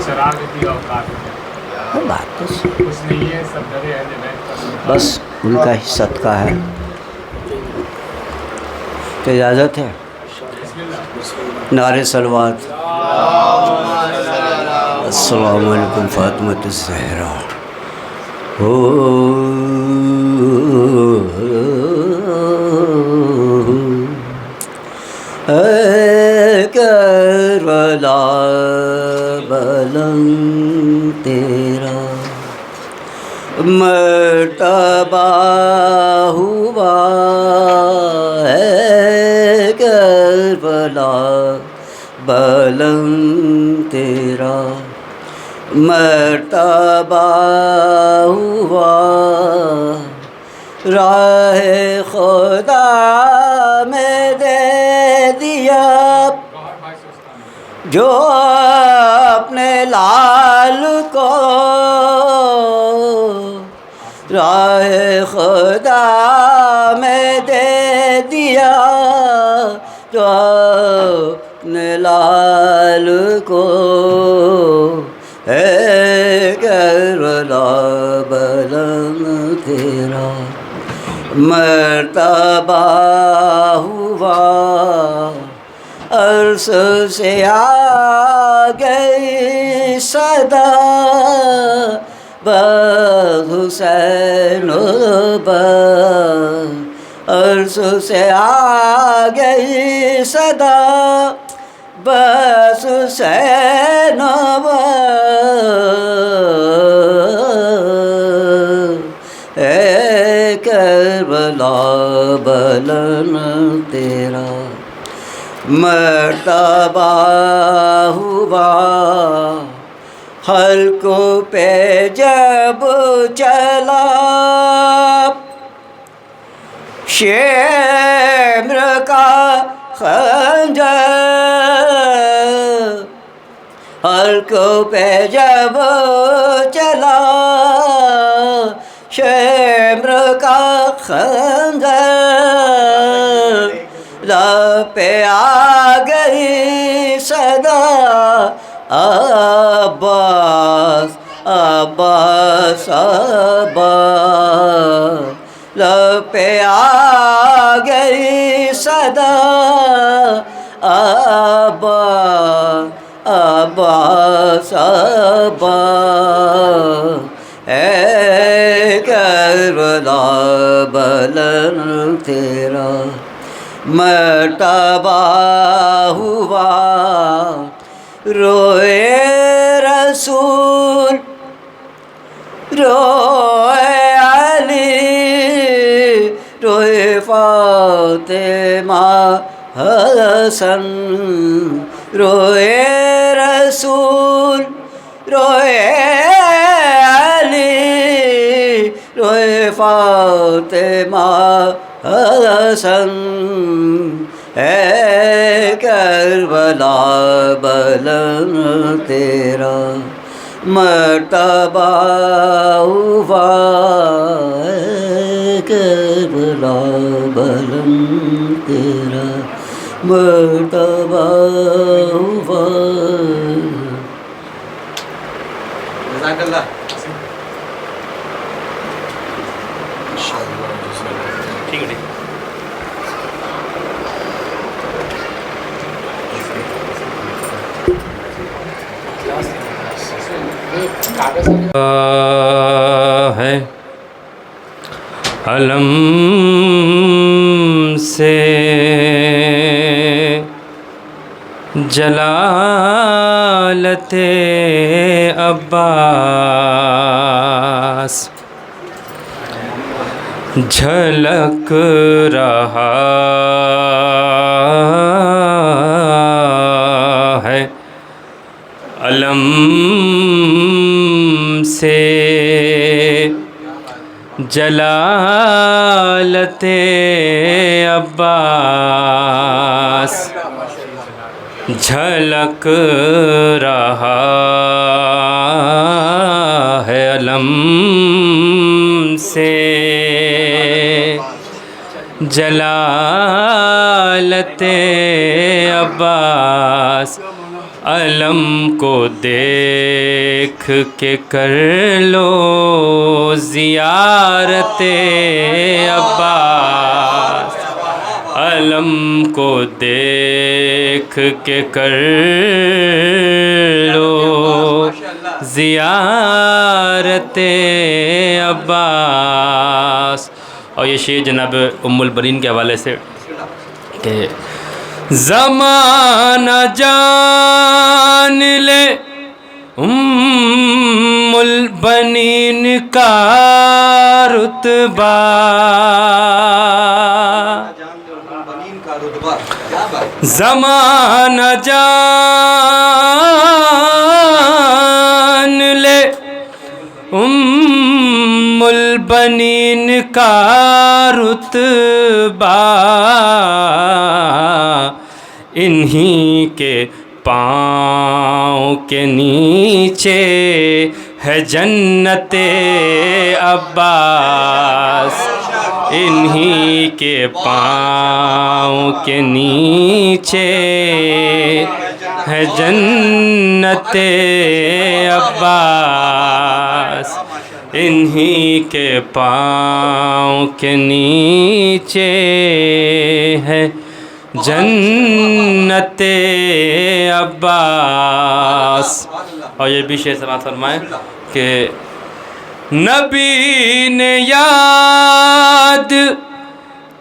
شرارتی اوقات بات تو کچھ نہیں ہے، سب ڈرے اہل بیت کا صدقہ بس ان کا ہی صدقہ ہے. تو اجازت ہے بسم اللہ. نعرے صلوات. السلام علیکم فاطمۃ الزہرا. اے کربلا بلند تیرا مرتبہ ہوا ہے، کربلا بلند تیرا مرتبہ ہوا، راہ خدا میں دے دیا جو اپنے لال کو، راہ خدا میں دے دیا جو اپنے لال کو، اے کربلا بلند تیرا مرتبہ ہوا، عرش سے آ گئی صدا بس حسین بس، عرش سے آ گئی صدا بس حسین بس، اے کربلا بلند تیرا مرتبہ ہوا، حلقوں پہ جب چلا شمر کا خنجر، حلقوں پہ جب چلا شمر کا خنجر، لب پہ آ گئی صدا عباس عباس عباس، لب پہ آ گئی صدا عباس عباس عباس، اے کربلا بلند تیرا مرتبہ ہوا، روئے رسول روئے علی روئے فاطمہ حسن، روئے رسول روئے علی روئے فاطمہ حسن، اے کربلا بلند تیرا مرتبہ ہوا، اے کربلا بلند تیرا مرتبہ ہوا. جزاک اللہ. ٹھیک ہے. ہے علم سے جلالت عباس جھلک رہا ہے، علم سے جلالت عباس جھلک رہا ہے، علم سے جلالت عباس علم کو دیکھ کے کر لو زیارت عباس، علم کو دیکھ کے کر لو زیارت عباس۔ اور یہ شعر جناب ام البنین کے حوالے سے کہ زمانہ جان لے ام البنین کا رتبہ، زمانہ جان لے ام البنین کا رتبہ، انہی کے پاؤں کے نیچے ہے جنت عباس، انہی کے پاؤں کے نیچے ہے جنت عباس، انہی کے پاؤں کے نیچے ہے جنت عباس۔ اور یہ بھی شعر سماعت فرمائیں کہ نبی نے یاد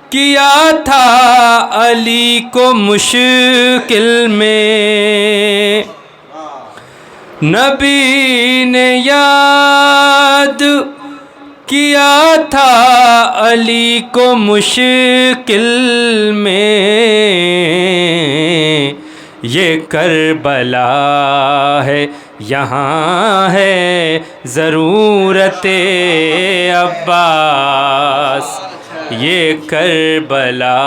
کیا تھا علی کو مشکل میں، نبی نے یاد کیا تھا علی کو مشکل میں، یہ کربلا ہے یہاں ہے ضرورت عباس، یہ کربلا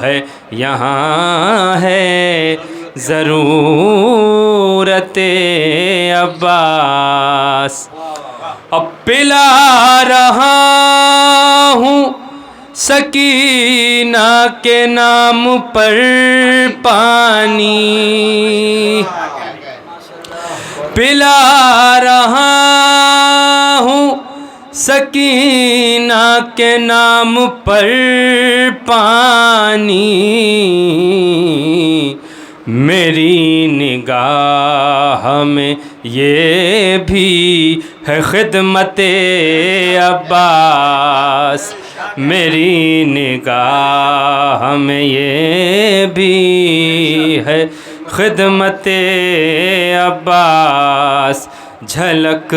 ہے یہاں ہے ضرورت عباس۔ اب پلا رہا ہوں سکینہ کے نام پر پانی، پلا رہا ہوں سکینہ کے نام پر پانی، میری نگاہ میں یہ بھی ہے خدمت عباس، میری نگاہ میں یہ بھی ہے خدمت عباس، جھلک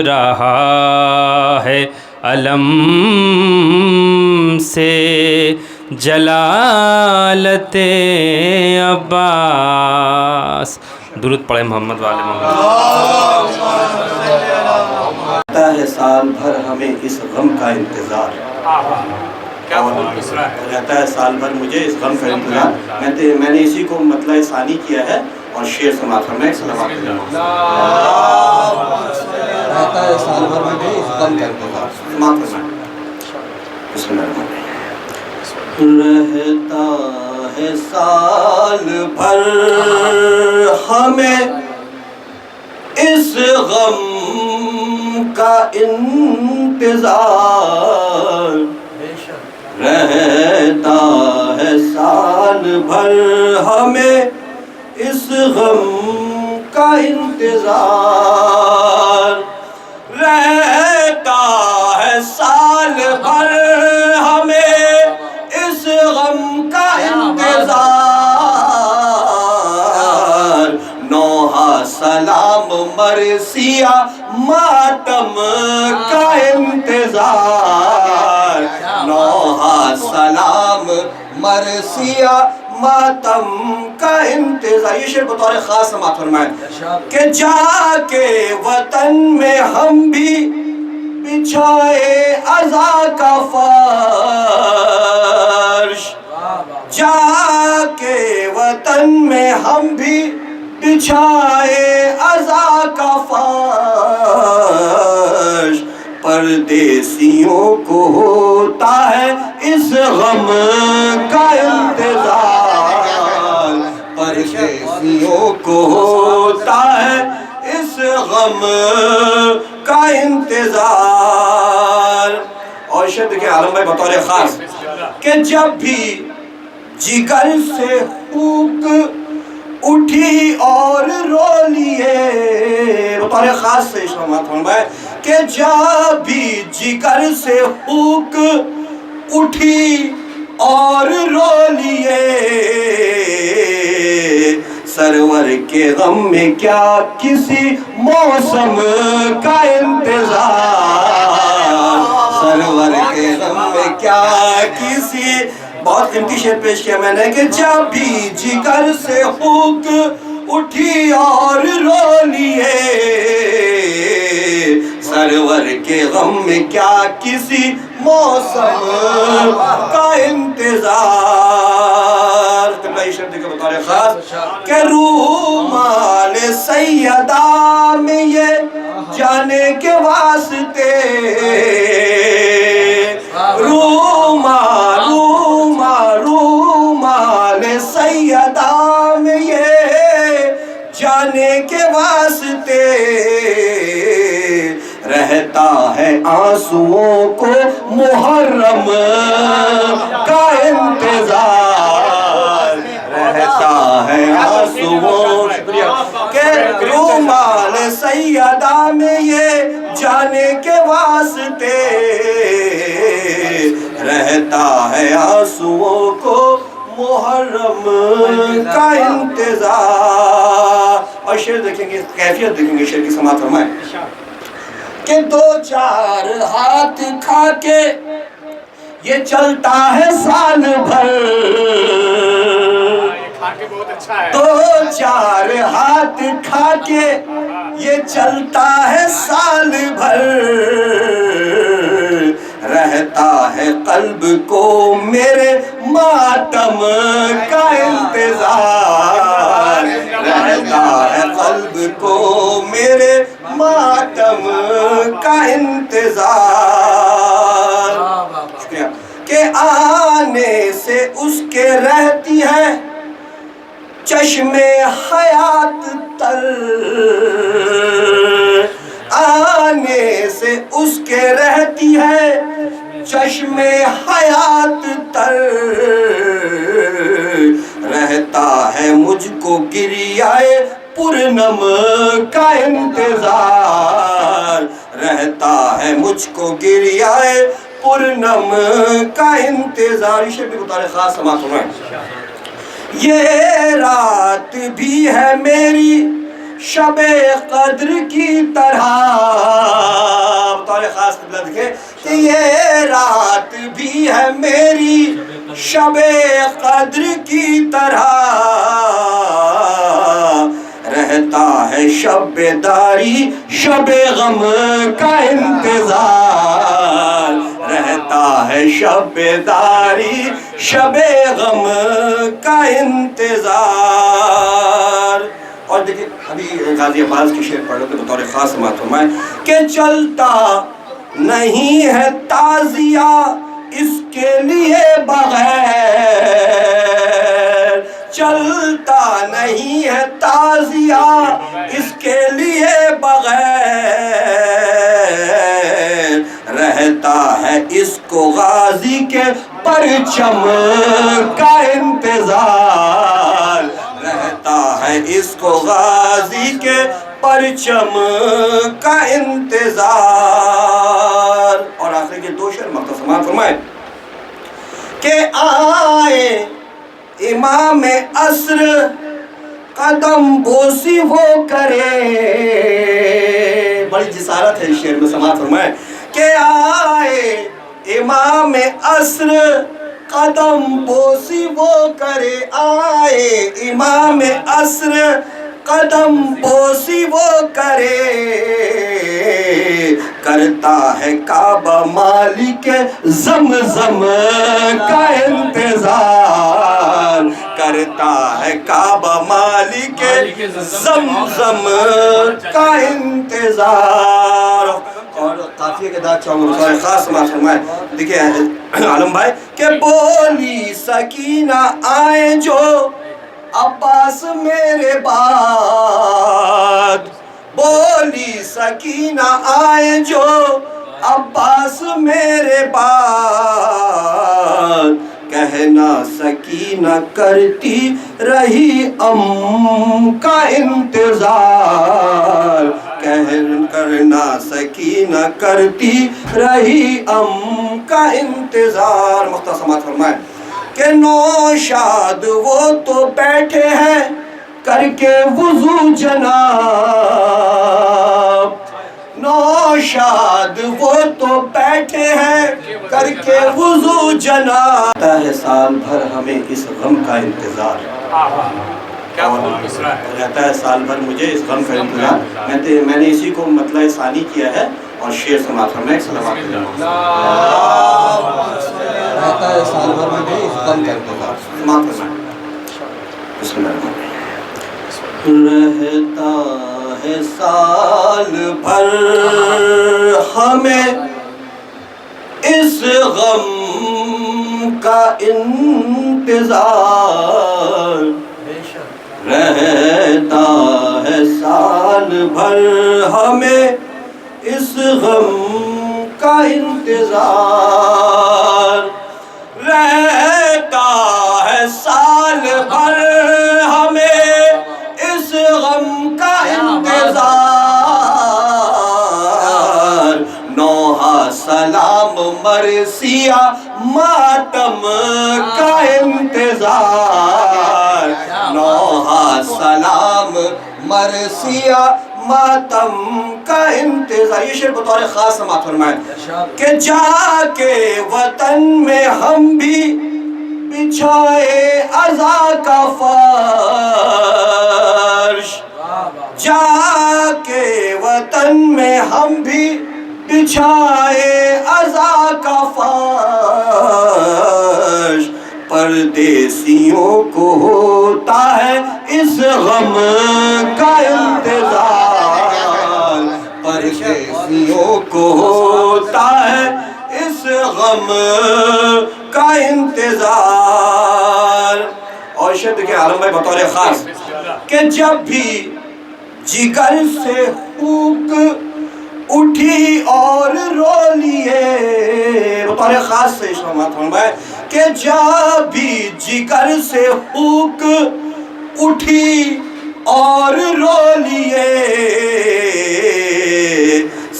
رہا ہے علم سے جلالت عباس۔ درود پڑھیں محمد والے محمد۔ رہتا ہے سال بھر ہمیں اس غم کا انتظار، کیا بول دوسرا ہے؟ رہتا ہے سال بھر مجھے اس غم کا انتظار، میں نے اسی کو مطلع ثانی کیا ہے اور شعر سماعت فرمائیں۔ رہتا ہے سال بھر مجھے اس غم کا انتظار، سماعت فرمائیں۔ بسم اللہ الرحمن الرحیم۔ رہتا ہے سال بھر ہمیں اس غم کا انتظار، رہتا ہے سال بھر ہمیں اس غم کا انتظار، رہتا ہے سال بھر ہمیں اس غم کا انتظار، نوحہ سلام مرثیہ ماتم کا انتظار، نوحہ سلام مرثیہ ماتم کا انتظار۔ یہ شعر بطور خاص سماعت فرمائیں کہ جا کے وطن میں ہم بھی بچھائے عزا کا فرش، جا کے وطن میں ہم بھی بچھائے عزا کا فرش، پردیسیوں کو ہوتا ہے اس غم کا انتظار، پردیسیوں غازیوں کو ہوتا ہے اس غم کا انتظار. اور شد کے عالم بھائی بطور خاص کہ جب بھی جگر سے پھونک اٹھی اور رو لیے، بطور خاص سے اشارات فرمائے کہ جب بھی جگر سے پھونک اٹھی اور رو لیے، سرور کے غم میں کیا کسی موسم کا انتظار، سرور کے غم میں کیا کسی. بہت قیمتی شعر پیش کیا میں نے کہ جب بھی جگر سے پھونک اٹھی اور رو لیے، سرور کے غم میں کیا کسی موسم کا انتظار. قبلہ شبد کے بطور خاص کہ رومال سیدہ میں یہ جانے کے واسطے، رومال سیدہ میں یہ جانے کے واسطے، رہتا ہے آنسوؤں کو محرم کا انتظار، رہتا ہے آنسوؤں کے رومال سیدہ میں یہ جانے کے واسطے، رہتا ہے آنسوؤں کو محرم کا انتظار. اور شعر دیکھیں گے، کیفیت دیکھیں گے شعر کی، سماعت فرمائیں کہ دو چار ہاتھ کھا کے یہ چلتا ہے سال بھر، دو چار ہاتھ کھا کے یہ چلتا ہے سال بھر، رہتا ہے قلب کو میرے ماتم کا انتظار، رہتا ہے قلب کو میرے ماتم کا انتظار. شکریہ. کہ آنے سے اس کے رہتی ہے چشم حیات تر، آنے سے اس کے رہتی ہے چشم حیات تر، رہتا ہے مجھ کو گریائے پورنم کا انتظار، رہتا ہے مجھ کو گریائے پورنم کا انتظار. یہ شعر بھی بطور خاص سماعت فرمائیں. یہ رات بھی ہے میری شب قدر کی طرح، بطور خاص قبلہ دیکھیں کہ یہ رات بھی ہے میری شب قدر کی طرح، رہتا ہے شب داری شب غم کا انتظار، رہتا ہے شب داری شب غم کا انتظار. اور دیکھیں ابھی غازی عباس کی شعر پڑھ لو کہ بطور خاص سماعت فرمائیں کہ چلتا نہیں ہے تعزیہ اس کے لیے بغیر، چلتا نہیں ہے تعزیہ اس کے لیے بغیر، رہتا ہے اس کو غازی کے پرچم کا انتظار، رہتا ہے اس کو غازی کے پرچم کا انتظار. اور آخر کے دو شعر مختصر فرمائے کہ آئے امام عصر قدم بوسی وہ کرے، بڑی جسارت ہے اس شعر میں، سماعت فرمائے کہ آئے امام عصر قدم بوسی وہ کرے، آئے امام عصر قدم بوسی وہ کرے، کرتا ہے کعبہ مالک زمزم کا انتظار، کرتا ہے کعبہ مالک زمزم کا انتظار. اور قافیہ کے داد چاہوں گا خاص سماعت فرمائے. دیکھیں عالم بھائی کہ بولی سکینہ آئے جو عباس میرے بعد، بولی سکینہ آئے جو عباس میرے بعد، کہنا سکینہ کرتی رہی کا انتظار، کرنا سکینہ کرتی رہی کا انتظار۔ مختصر سماعت فرمائیں کہ نوشاد وہ تو بیٹھے ہیں کر کے وضو جناب، نوشاد وہ تو بیٹھے ہیں کر کے وضو جناب، رہتا ہے سال بھر ہمیں اس غم کا انتظار، کیا خوب مصرع ہے۔ رہتا ہے سال بھر مجھے اس غم کا انتظار۔ میں نے اسی کو مطلع ثانی کیا ہے اور شعر سماعت فرمائیں صلوات اللہ۔ رہتا ہے سال بھر مجھے اس غم کا انتظار، سماعت فرمائیں۔ بسم اللہ الرحمن الرحیم۔ رہتا ہے سال بھر ہمیں اس غم کا انتظار، رہتا ہے سال بھر ہمیں اس غم کا انتظار، رہتا ہے سال بھر ہمیں اس غم کا انتظار، نوحہ سلام مرثیہ ماتم کا انتظار، نوحہ سلام مرثیہ ماتم کا انتظار۔ یہ شعر بطور خاص سماعت فرمائیں کہ جا کے وطن میں ہم بھی بچھائے عزا کا فرش، جا کے وطن میں ہم بھی بچھائے عزا کا فرش، پردیسیوں کو ہوتا ہے اس غم کا انتظار، پردیسیوں کو ہوتا ہے اس غم کا انتظار۔ اور شعر کے عالم بھائی بطور خاص کہ جب بھی جگر سے پھونک اٹھی اور رو لیے، بطور خاص سے سماعت فرمائیں کہ جب بھی جگر سے پھونک اٹھی اور رو لیے،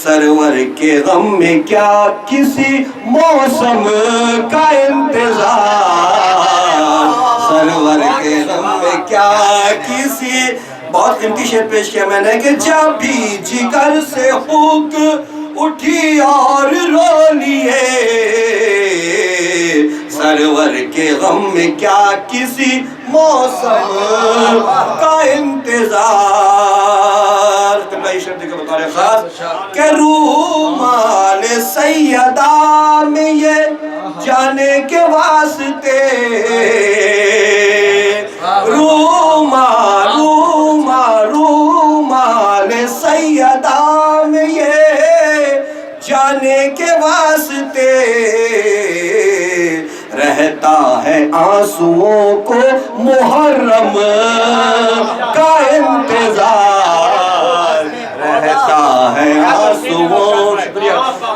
سرور کے غم میں کیا کسی موسم کا انتظار، سرور کے غم میں کیا کسی، بہت قیمتی شعر پیش کیا میں نے کہ جب بھی جگر سے پھونک اٹھی اور رو لیے، سرور کے غم میں کیا کسی موسم کا انتظار۔ قبلہ شبد کا بطور خاص کہ رومال سیدہ میں یہ جانے کے واسطے، رومال سیدہ میں یہ جانے کے واسطے، رہتا ہے آنسوؤں کو محرم کا انتظار، رہتا ہے آنسوؤں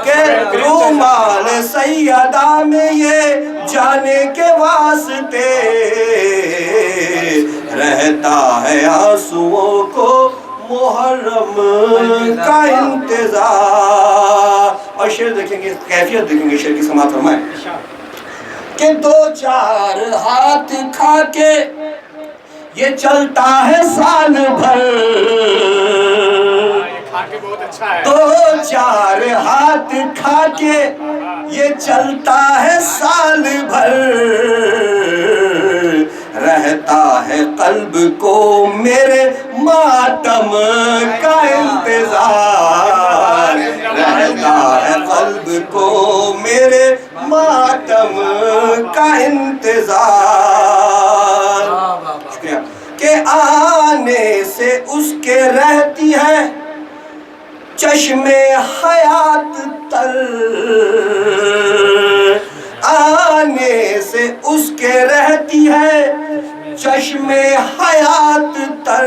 کے رومال سیدہ میں یہ جانے کے واسطے، رہتا ہے آنسوؤں کو محرم کا انتظار۔ اور شعر دیکھیں گے، کیفیت دیکھیں گے شعر کی سماعت فرمائیں کہ دو چار ہاتھ کھا کے یہ چلتا ہے سال بھر، دو چار ہاتھ کھا کے یہ چلتا ہے سال بھر، رہتا ہے قلب کو میرے ماتم کا انتظار، رہتا ہے قلب کو میرے ماتم کا انتظار، شکریہ کہ آنے سے اس کے رہتی ہے چشم حیات تر، آنے سے اس کے رہتی ہے چشمے حیات تر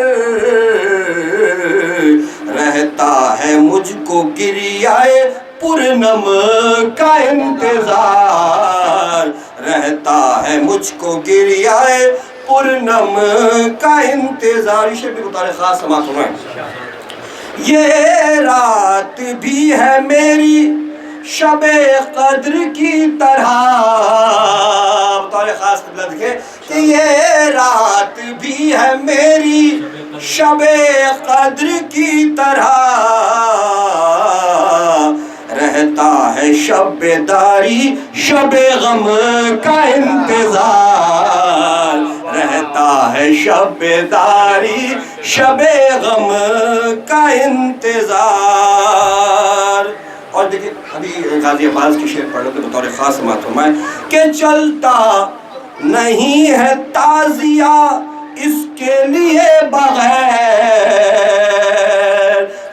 رہتا ہے مجھ کو گریائے پرنم کا انتظار رہتا ہے مجھ کو گریائے پرنم کا انتظار. یہ شعر بھی بطور خاص سماعت فرمائیں. یہ رات بھی ہے میری شب قدر کی طرح بطور خاص قبلہ دیکھیں کہ یہ رات بھی ہے میری شب قدر کی طرح رہتا ہے شب بیداری شب غم کا انتظار رہتا ہے شب بیداری شب غم کا انتظار. اور دیکھیں ابھی غازی عباس کی شعر پڑھ لو کہ بطور خاص سماعت فرمائیں کہ چلتا نہیں ہے تعزیہ اس کے لیے بغیر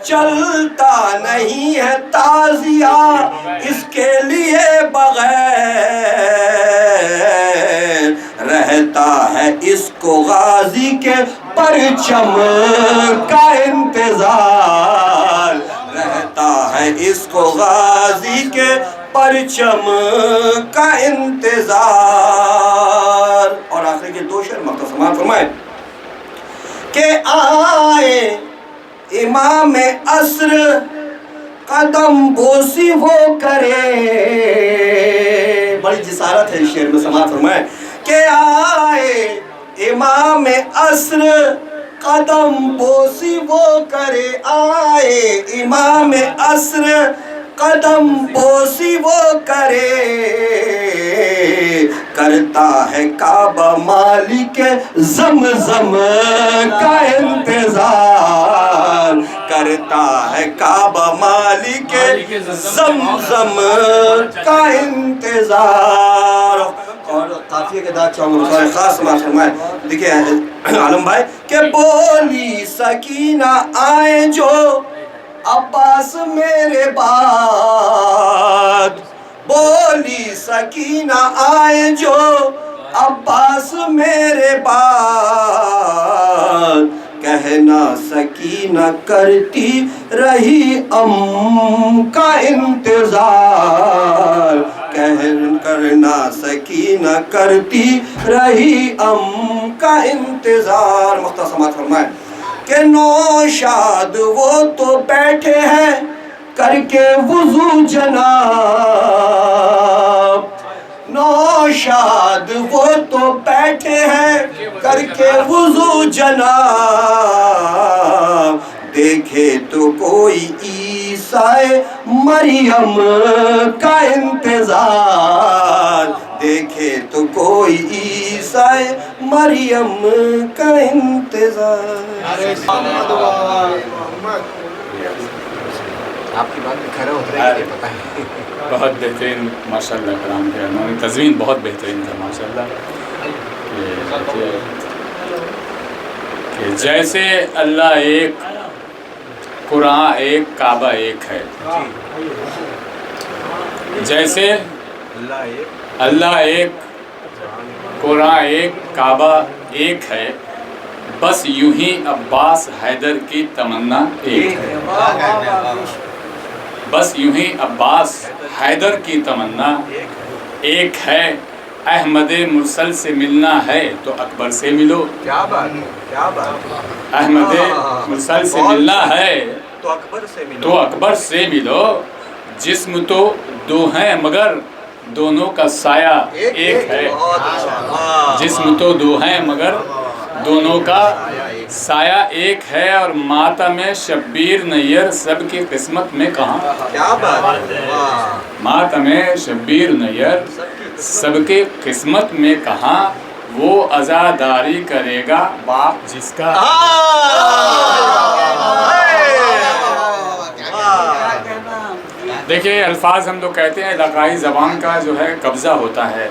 چلتا نہیں ہے تعزیہ اس کے لیے بغیر رہتا ہے اس کو غازی کے پرچم کا انتظار رہتا ہے اس کو غازی کے پرچم کا انتظار. اور آخر کے دو شعر مختصر فرمائے کہ آئے امام عصر قدم بوسی وہ کرے بڑی جسارت ہے شعر میں سماعت فرمائے کہ آئے امام عصر قدم بوسی وہ کرے آئے امام عصر قدم بوسی وہ کرے کرتا ہے کعبہ مالک زمزم کا انتظار کرتا ہے کعبہ مالک زمزم کا انتظار. اور قافیہ کے داد چاہوں گا خاص سماعت فرمائے. دیکھیں عالم بھائی کہ بولی سکینہ آئے جو عباس میرے بعد بولی سکینہ آئے جو عباس میرے بعد کہنا سکینہ کرتی رہی کا انتظار کرنا سکینہ کرتی رہی کا انتظار. مختصر سماعت فرمائیں کہ نوشاد وہ تو بیٹھے ہیں کر کے وضو جناب نوشاد وہ تو بیٹھے ہیں کر کے وضو جناب دیکھے تو کوئی عیسیٰ مریم کا انتظار دیکھے تو کوئی عیسیٰ مریم کا انتظار. آپ کی بات میں کھڑا ہوتا ہے یہ پتہ ہے. بہت بہترین ماشاء اللہ کلام کیا انہوں نے تزوین بہت بہترین تھا ماشاء اللہ کہ جیسے اللہ ایک قرآن ایک کعبہ ایک ہے جیسے اللہ ایک قرآن ایک کعبہ ایک ہے بس یوں ہی عباس حیدر کی تمنا ایک ہے بس یوں ہی عباس حیدر کی تمنا ایک ہے احمد مرسل سے ملنا ہے تو اکبر سے ملو کیا بات احمد مرسل سے ملنا ہے تو اکبر سے ملو جسم تو دو ہیں مگر دونوں کا سایہ ایک ہے جسم تو دو ہیں مگر دونوں کا سایہ ایک ہے اور ماتم شبیر نیر سب کی قسمت میں کہاں ماتم شبیر نیر سب کی قسمت میں کہاں وہ عزاداری کرے گا باپ جس کا دیکھیں الفاظ ہم لوگ کہتے ہیں علاقائی زبان کا جو ہے قبضہ ہوتا ہے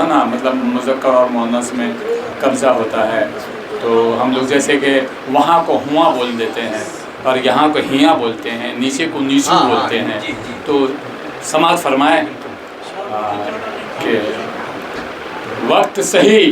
نا مطلب مذکر اور مؤنث میں قبضہ ہوتا ہے تو ہم لوگ جیسے کہ وہاں کو ہواں بول دیتے ہیں اور یہاں کو ہیاں بولتے ہیں نیچے کو نیچو بولتے ہیں تو سماعت فرمائے کہ وقت صحیح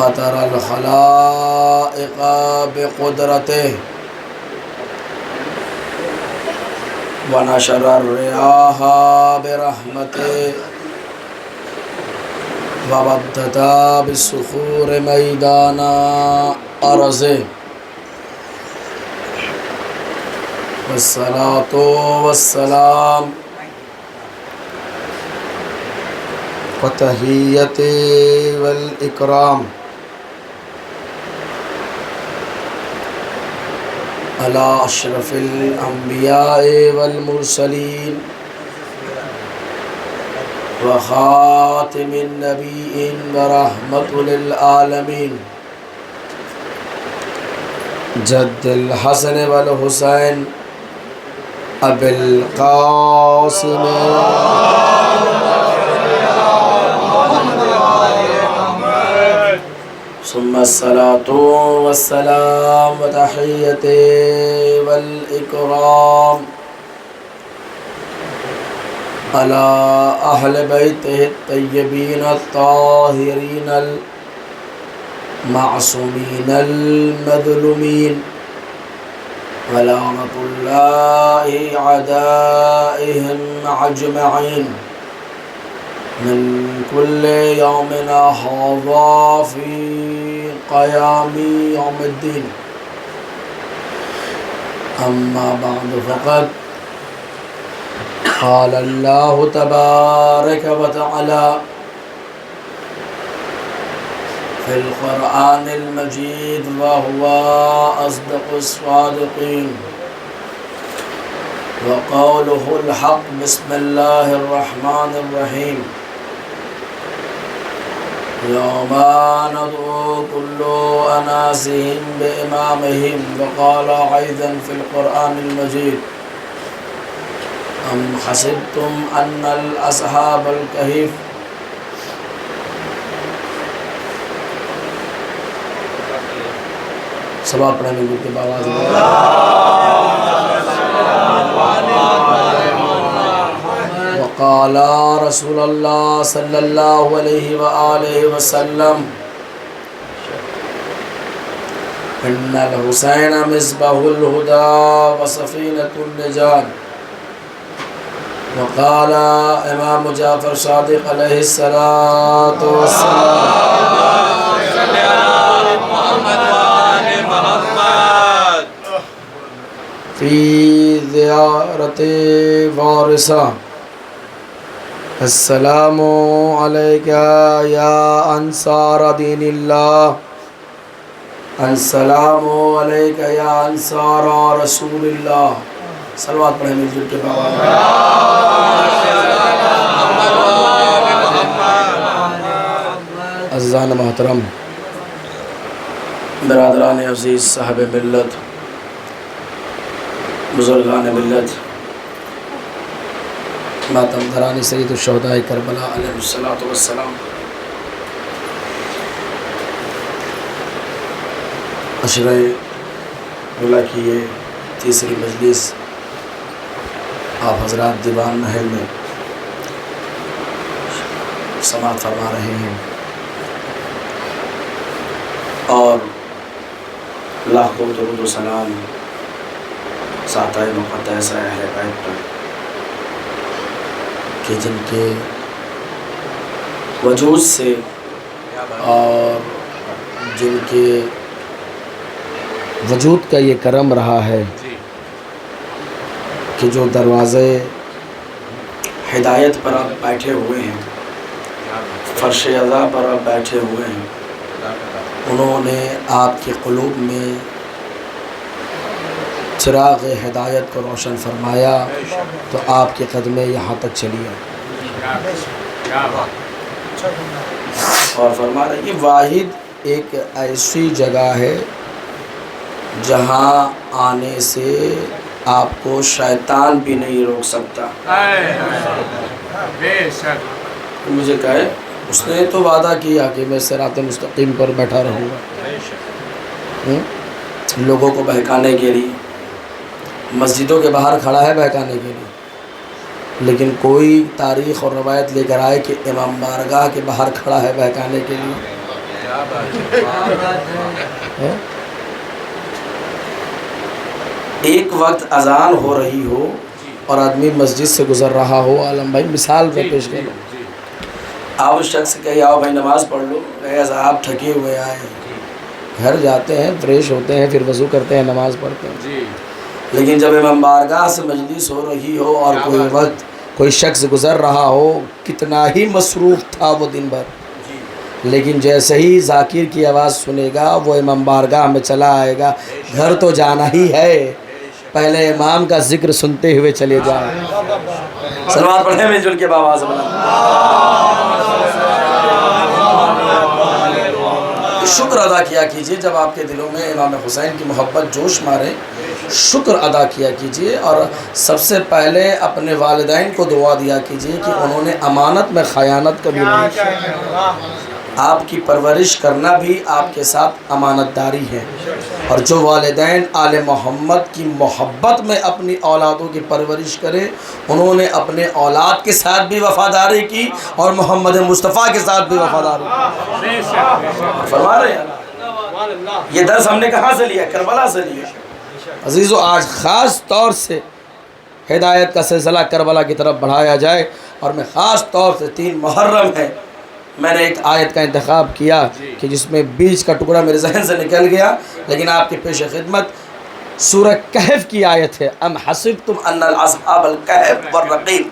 فطر الخلائق بقدرته ونشر الرياح برحمته وبدد بالصخور ميدان أرضه والصلاة والسلام وتحية والإكرام على أشرف الأنبياء والمرسلين وخاتم النبيين ورحمة للعالمين جد الحسن والحسين أبي القاسم ثم الصلاة والسلام وتحية والإكرام على أهل بيته الطيبين الطاهرين المعصومين المظلومين ولعنة الله أعدائهم أجمعين من كل يوم هذا في قيام يوم الدين. أما بعد فقد قال الله تبارك وتعالى في القرآن المجيد وهو أصدق الصادقين وقوله الحق بسم الله الرحمن الرحيم يوم ندعو كل أناس بإمامهم وقال أيضا في القرآن المجيد أم حسبتم أن الأصحاب الكهف سبا پڑھنے میں کے باواز وقال رسول اللہ صلی اللہ علیہ وآلہ وسلم ان الحسین مصباح الہدى وسفینۃ النجاة وقال امام جعفر صادق علیہ الصلاۃ والسلام فی زیارت وارثہ السلام علیکہ یا انصار دین اللہ السلام علیکہ یا انصار رسول اللہ. صلوات پڑھیں مل جل کے بابا. عزیزان محترم، برادران عزیز، صاحب ملت، بزرگان ملت، ماتم دھران سید الشہداء کربلا علیہ الصلوۃ والسلام، عشرہ اولیٰ کی یہ تیسری مجلس آپ حضرات دیوان محل میں سماعت فرما رہے ہیں اور لاکھوں درود و سلام ساتھ مقدس اہل بیت پر کہ جن کے وجود سے اور جن کے وجود کا یہ کرم رہا ہے کہ جو دروازے ہدایت پر آپ بیٹھے ہوئے ہیں، فرش عزا پر آپ بیٹھے ہوئے ہیں، انہوں نے آپ کے قلوب میں چراغ ہدایت کو روشن فرمایا تو آپ کے قدمیں یہاں تک چلی آئی اور فرما رہے یہ واحد ایک ایسی جگہ ہے جہاں آنے سے آپ کو شیطان بھی نہیں روک سکتا. مجھے کہے اس نے تو وعدہ کیا کہ میں صراط مستقیم پر بیٹھا رہوں گا، لوگوں کو بہکانے کے لیے مسجدوں کے باہر کھڑا ہے بہکانے کے لیے، لیکن کوئی تاریخ اور روایت لے کر آئے کہ امام بارگاہ کے باہر کھڑا ہے بہکانے کے لیے؟ ایک وقت اذان ہو رہی ہو اور آدمی مسجد سے گزر رہا ہو، عالم بھائی مثال پہ پیش کرو، آپ اس شخص سے کہیے آؤ بھائی نماز پڑھ لو، آپ تھکے ہوئے آئے ہیں، گھر جاتے ہیں فریش ہوتے ہیں، پھر وضو کرتے ہیں، نماز پڑھتے ہیں. لیکن جب امام بارگاہ سے مجلس ہو رہی ہو اور کوئی وقت کوئی شخص گزر رہا ہو، کتنا ہی مصروف تھا وہ دن بھر، لیکن جیسے ہی ذاکر کی آواز سنے گا وہ امام بارگاہ میں چلا آئے گا، گھر تو جانا ہی ہے، پہلے امام کا ذکر سنتے ہوئے چلے جائیں. صلوات پڑھیں مل جل کے باواز بنا. شکر ادا کیا کیجئے جب آپ کے دلوں میں امام حسین کی محبت جوش مارے، شکر ادا کیا کیجئے، اور سب سے پہلے اپنے والدین کو دعا دیا کیجئے کہ انہوں نے امانت میں خیانت کبھی نہیں کی. آپ کی پرورش کرنا بھی آپ کے ساتھ امانت داری ہے، اور جو والدین آل محمد کی محبت میں اپنی اولادوں کی پرورش کرے، انہوں نے اپنے اولاد کے ساتھ بھی وفاداری کی اور محمد مصطفیٰ کے ساتھ بھی وفاداری کی. فرما رہے ہیں یہ درس ہم نے کہاں سے لیا؟ کربلا سے لیا. عزیزو، آج خاص طور سے ہدایت کا سلسلہ کربلا کی طرف بڑھایا جائے، اور میں خاص طور سے 3 محرم ہے، میں نے ایک آیت کا انتخاب کیا کہ جس میں بیچ کا ٹکڑا میرے ذہن سے نکل گیا، لیکن آپ کے پیش خدمت سورہ کہف کی آیت ہے. ام حسبتم ان اصحاب الکہف والرقیم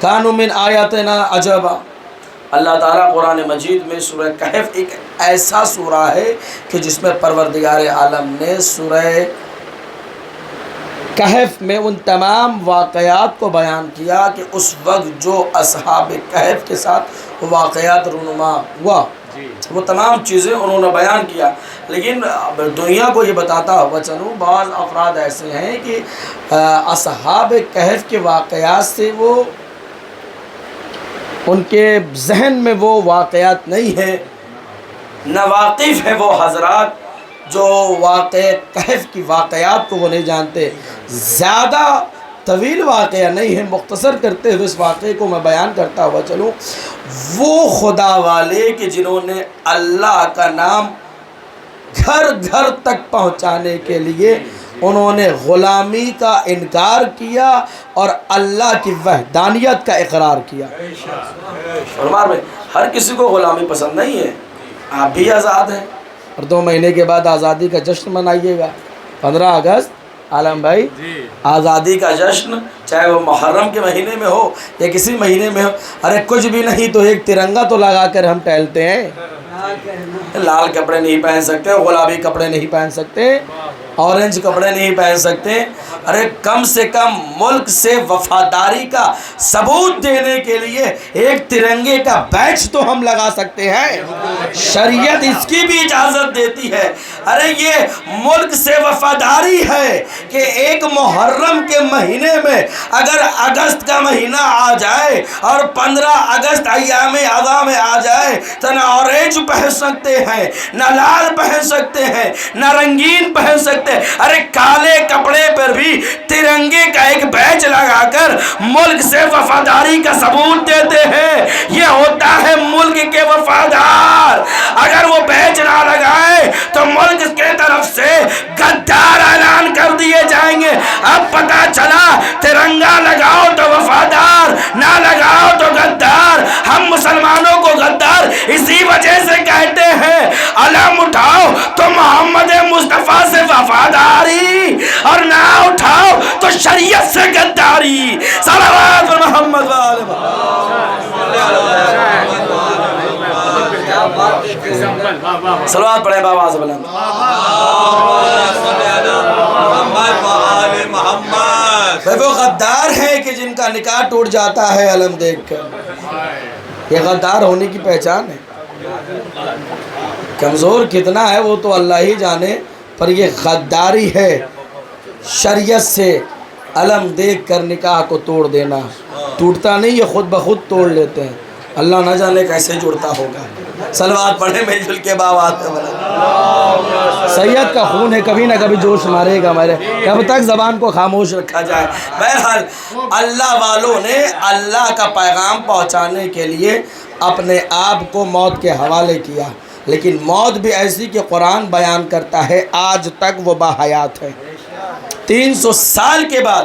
کانوا من آیاتنا عجبا. اللہ تعالیٰ قرآن مجید میں سورہ کہف ایک ایسا سورہ ہے کہ جس میں پروردگار عالم نے سورہ کہف میں ان تمام واقعات کو بیان کیا کہ اس وقت جو اصحاب کہف کے ساتھ واقعات رونما ہوا، وہ تمام چیزیں انہوں نے بیان کیا. لیکن دنیا کو یہ بتاتا ہوا چلوں، بعض افراد ایسے ہیں کہ اصحاب کہف کے واقعات سے وہ ان کے ذہن میں وہ واقعات نہیں ہیں، ناواقف ہے وہ حضرات جو واقع کہف کی واقعات کو وہ نہیں جانتے. زیادہ طویل واقعہ نہیں ہے، مختصر کرتے ہوئے اس واقعے کو میں بیان کرتا ہوا چلوں. وہ خدا والے کہ جنہوں نے اللہ کا نام گھر گھر تک پہنچانے کے لیے انہوں نے غلامی کا انکار کیا اور اللہ کی وحدانیت کا اقرار کیا. فرمان میں ہر کسی کو غلامی پسند نہیں ہے، آپ بھی آزاد ہیں، اور 2 مہینے کے بعد آزادی کا جشن منائیے گا. 15 اگست عالم بھائی، آزادی کا جشن چاہے وہ محرم کے مہینے میں ہو یا کسی مہینے میں ہو، ارے کچھ بھی نہیں تو ایک ترنگا تو لگا کر ہم ٹہلتے ہیں. لال کپڑے نہیں پہن سکتے، گلابی کپڑے نہیں پہن سکتے، اورنج کپڑے نہیں پہن سکتے، ارے کم سے کم ملک سے وفاداری کا ثبوت دینے کے لیے ایک ترنگے کا بیچ تو ہم لگا سکتے ہیں. شریعت اس کی بھی اجازت دیتی ہے. ارے یہ ملک سے وفاداری ہے کہ ایک محرم کے مہینے میں اگر اگست کا مہینہ آ جائے اور 15 اگست ایام اعضاء میں آ جائے تو نہ اورنج پہن سکتے ہیں، نہ لال پہن سکتے ہیں، نہ رنگین پہن سکتے. ارے کالے کپڑے پر بھی ترنگے کا ایک بیچ لگا کر ملک سے وفاداری کا ثبوت دیتے ہیں. یہ ہوتا ہے ملک کے وفادار. اگر وہ بیچ نہ لگائے تو ملک کے طرف سے غدار اعلان کر دیے جائیں گے. اب پتہ چلا ترنگا لگاؤ تو وفادار، نہ لگاؤ تو غدار. ہم مسلمانوں کو غدار اسی وجہ سے کہتے ہیں. علم اٹھاؤ تو محمد مصطفیٰ سے وفاداری، اور نہ اٹھاؤ تو شریعت سے غداری. صلوات محمد وآل صلوات پڑھیں بابا سے بلند. وہ غدار ہے کہ جن کا نکاح ٹوٹ جاتا ہے علم دیکھ کر. یہ غدار ہونے کی پہچان ہے. کمزور کتنا ہے وہ تو اللہ ہی جانے، پر یہ غداری ہے شریعت سے علم دیکھ کر نکاح کو توڑ دینا. ٹوٹتا نہیں، یہ خود بخود توڑ لیتے ہیں. اللہ نہ جانے کیسے جڑتا ہوگا. صلوات پڑھیں مل جل کے باوات. سید کا خون ہے، کبھی نہ کبھی جوش مارے گا میرے. کب تک زبان کو خاموش رکھا جائے؟ بہرحال اللہ والوں نے اللہ کا پیغام پہنچانے کے لیے اپنے آپ کو موت کے حوالے کیا. لیکن موت بھی ایسی کہ قرآن بیان کرتا ہے آج تک وہ باحیات ہے۔ 300 سال کے بعد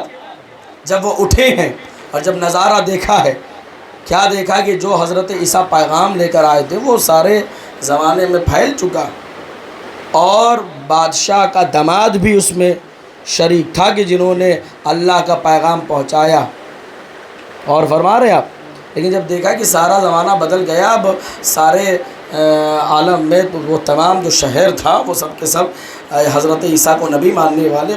جب وہ اٹھے ہیں اور جب نظارہ دیکھا ہے، کیا دیکھا کہ جو حضرت عیسیٰ پیغام لے کر آئے تھے وہ سارے زمانے میں پھیل چکا، اور بادشاہ کا داماد بھی اس میں شریک تھا کہ جنہوں نے اللہ کا پیغام پہنچایا۔ اور فرما رہے آپ، لیکن جب دیکھا کہ سارا زمانہ بدل گیا، اب سارے عالم میں تو وہ تمام جو شہر تھا وہ سب کے سب حضرت عیسیٰ کو نبی ماننے والے،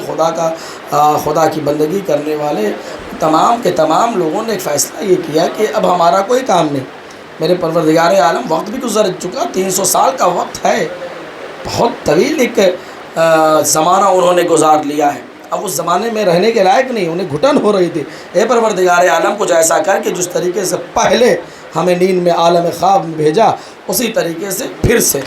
خدا کی بندگی کرنے والے تمام کے تمام لوگوں نے ایک فیصلہ یہ کیا کہ اب ہمارا کوئی کام نہیں، میرے پروردگار عالم، وقت بھی گزر چکا، 300 سال کا وقت ہے، بہت طویل ایک زمانہ انہوں نے گزار لیا ہے، اب اس زمانے میں رہنے کے لائق نہیں، انہیں گھٹن ہو رہی تھی۔ اے پروردگار عالم، کچھ ایسا کر کہ جس طریقے سے پہلے ہمیں نیند میں عالم خواب میں بھیجا، اسی طریقے سے پھر سے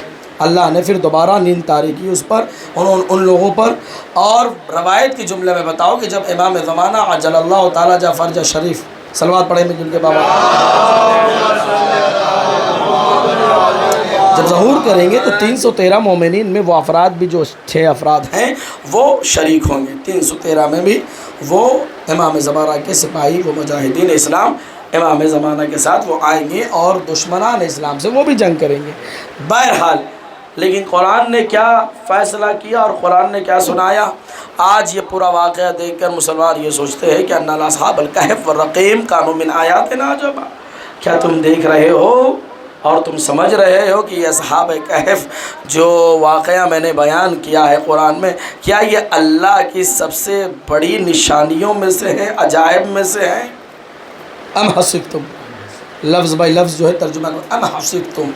اللہ نے پھر دوبارہ نیند طاری کی اس پر، ان لوگوں پر۔ اور روایت کے جملے میں بتاؤ کہ جب امام زمانہ عجل اللہ تعالیٰ جا فرج شریف، صلوات پڑھیں میں جن کے بابا، جب ظہور کریں گے تو 313 مومنین میں وہ افراد بھی جو 6 افراد ہیں وہ شریک ہوں گے، 313 میں بھی وہ امام زمانہ کے سپاہی، وہ مجاہدین اسلام امام زمانہ کے ساتھ وہ آئیں گے اور دشمنان اسلام سے وہ بھی جنگ کریں گے۔ بہرحال لیکن قرآن نے کیا فیصلہ کیا اور قرآن نے کیا سنایا؟ آج یہ پورا واقعہ دیکھ کر مسلمان یہ سوچتے ہیں کہ ان اصحاب الکہف والرقیم کانوا من آیاتنا عجبا، کیا تم دیکھ رہے ہو اور تم سمجھ رہے ہو کہ یہ اصحاب کہف جو واقعہ میں نے بیان کیا ہے قرآن میں، کیا یہ اللہ کی سب سے بڑی نشانیوں میں سے ہے، عجائب میں سے ہے؟ ام حسبتم، لفظ بائی لفظ جو ہے ترجمہ، ام حسبتم،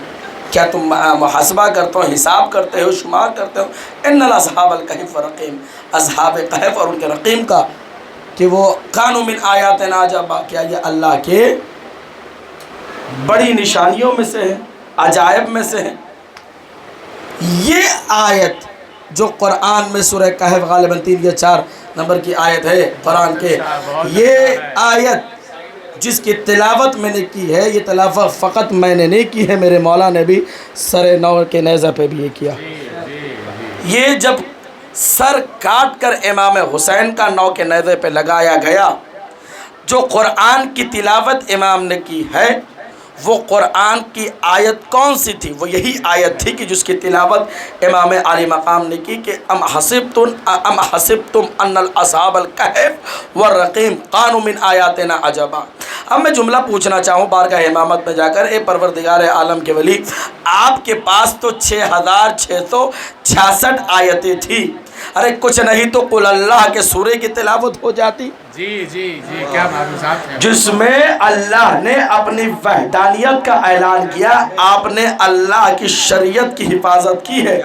کیا تم محاسبہ کرتے ہو، حساب کرتے ہو، شمار کرتے ہو، ان اصحاب الکہف والرقیم، اصحاب کہف اور ان کے رقیم کا، کہ وہ کانوا من آیاتنا عجبا، کیا یہ اللہ کے بڑی نشانیوں میں سے ہے، عجائب میں سے ہے؟ یہ آیت جو قرآن میں سورہ کہف غالباً 3 یا 4 نمبر کی آیت ہے قرآن کے، یہ آیت جس کی تلاوت میں نے کی ہے، یہ تلاوت فقط میں نے نہیں کی ہے، میرے مولا نے بھی سر نو کے نیزہ پہ بھی یہ کیا۔ یہ جب سر کاٹ کر امام حسین کا نو کے نیزے پہ لگایا گیا، جو قرآن کی تلاوت امام نے کی ہے وہ قرآن کی آیت کون سی تھی؟ وہ یہی آیت تھی کہ جس کی تلاوت امام علی مقام نے کی کہ ام حسبتم ان اصحاب الکہف والرقیم کانوا من آیاتنا عجبا۔ اب میں جملہ پوچھنا چاہوں بارگاہ امامت میں جا کر، اے پروردگار عالم کے ولی، آپ کے پاس تو 6666 آیتیں تھی، ارے کچھ نہیں تو قل اللہ کے سورے کی تلاوت ہو جاتی، جی کیا معلومات ہیں، جس میں اللہ نے اپنی وحدانیت کا اعلان کیا، آپ نے اللہ کی شریعت کی حفاظت کی ہے۔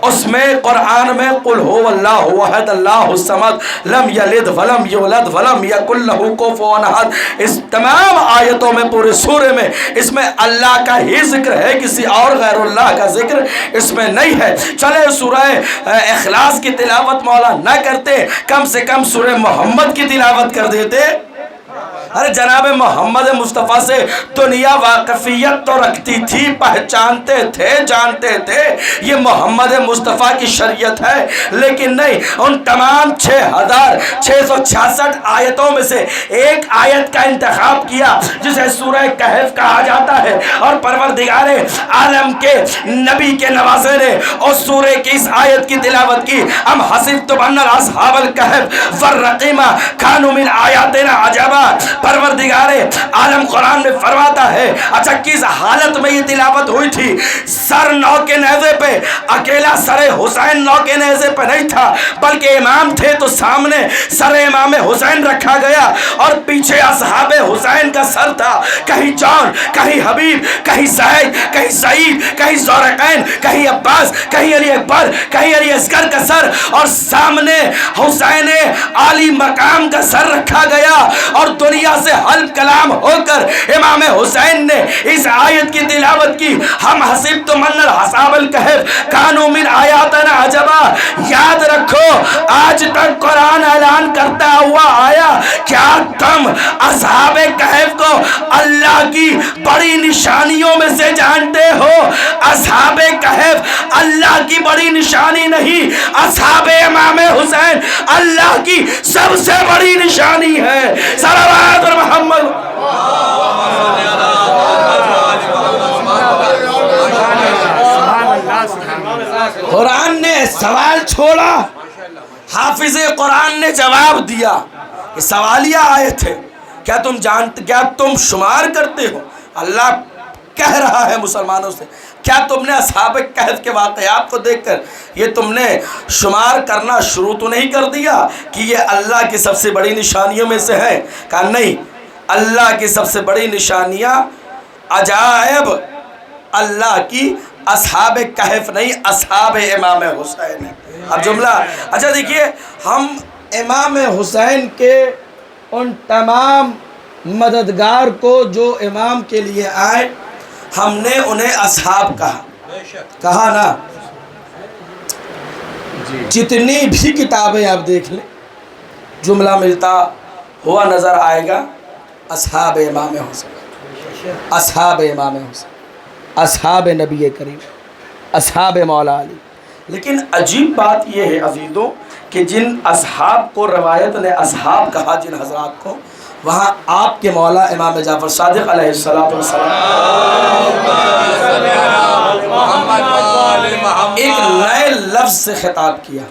اس میں قرآن میں قل هو اللہ احد اللہ الصمد لم یلد ولم یولد ولم یکن لہ کفوا احد، اس تمام آیتوں میں، پورے سورے میں، اس میں اللہ کا ہی ذکر ہے، کسی اور غیر اللہ کا ذکر اس میں نہیں ہے۔ چلے سورہ اخلاص کی تلاوت مولا نہ کرتے، کم سے کم سورہ محمد کی تلاوت کر دیتے۔ ارے جناب محمد مصطفیٰ سے دنیا واقفیت تو رکھتی تھی، پہچانتے تھے، جانتے تھے یہ محمد مصطفیٰ کی شریعت ہے، لیکن نہیں، ان تمام 6666 آیتوں میں سے ایک آیت کا انتخاب کیا جسے سورہ کہف کہا جاتا ہے، اور پروردگار عالم کے نبی کے نواسے نے اس سورے کی اس آیت کی تلاوت کی، ام حسبتم ان اصحاب الکہف والرقیم کانوا من آیاتنا عجبا۔ پروردگار عالم قرآن میں فرماتا ہے، اچھا کس حالت میں یہ تلاوت ہوئی تھی؟ سر نو کے نیزے پہ، اکیلا سر حسین نو کے نیزے پہ نہیں تھا، بلکہ امام تھے تو سامنے سر امام حسین رکھا گیا اور پیچھے اصحاب حسین کا سر تھا، کہیں جان، کہیں حبیب، کہیں زید، کہیں سعید، کہیں زورقین، کہیں عباس، کہیں علی اکبر، کہیں علی اصغر کا سر، اور سامنے حسین عالی مقام کا سر رکھا گیا، اور دنیا سے حلف کلام ہو کر امام حسین نے اس آیت کی تلاوت کی، ہم حسبتم ان اصحاب الکہف کانوا من آیاتنا عجبا۔ یاد رکھو آج تک قرآن اعلان کرتا ہوا آیا، کیا تم اصحاب کہف کو اللہ کی بڑی نشانیوں میں سے جانتے ہو اصحاب کہف اللہ کی بڑی نشانی نہیں، اصحاب امام حسین اللہ کی سب سے بڑی نشانی ہے۔ صلوات محمد۔ قرآن نے سوال چھوڑا، حافظ قرآن نے جواب دیا۔ یہ سوالیہ آئے تھے، کیا تم شمار کرتے ہو؟ اللہ کہہ رہا ہے مسلمانوں سے، کیا تم نے اصحاب کہف کے واقعات کو دیکھ کر یہ تم نے شمار کرنا شروع تو نہیں کر دیا کہ یہ اللہ کی سب سے بڑی نشانیوں میں سے ہے؟ کہا نہیں، اللہ کی سب سے بڑی نشانیاں عجائب اللہ کی اصحاب کہف نہیں، اصحاب امام حسین ہے۔ اب جملہ اچھا دیکھیے، ہم امام حسین کے ان تمام مددگار کو جو امام کے لیے آئے، ہم نے انہیں اصحاب کہا نا۔ جتنی بھی کتابیں آپ دیکھ لیں جملہ ملتا ہوا نظر آئے گا اصحاب امام حسین، اصحاب امام حسین، اصحاب نبی کریم، اصحاب مولا علی۔ لیکن عجیب بات یہ ہے عزیزوں کہ جن اصحاب کو روایت نے اصحاب کہا، جن حضرات کو، وہاں آپ کے مولا امام جعفر صادق علیہ السلام ایک نئے لفظ سے خطاب کیا،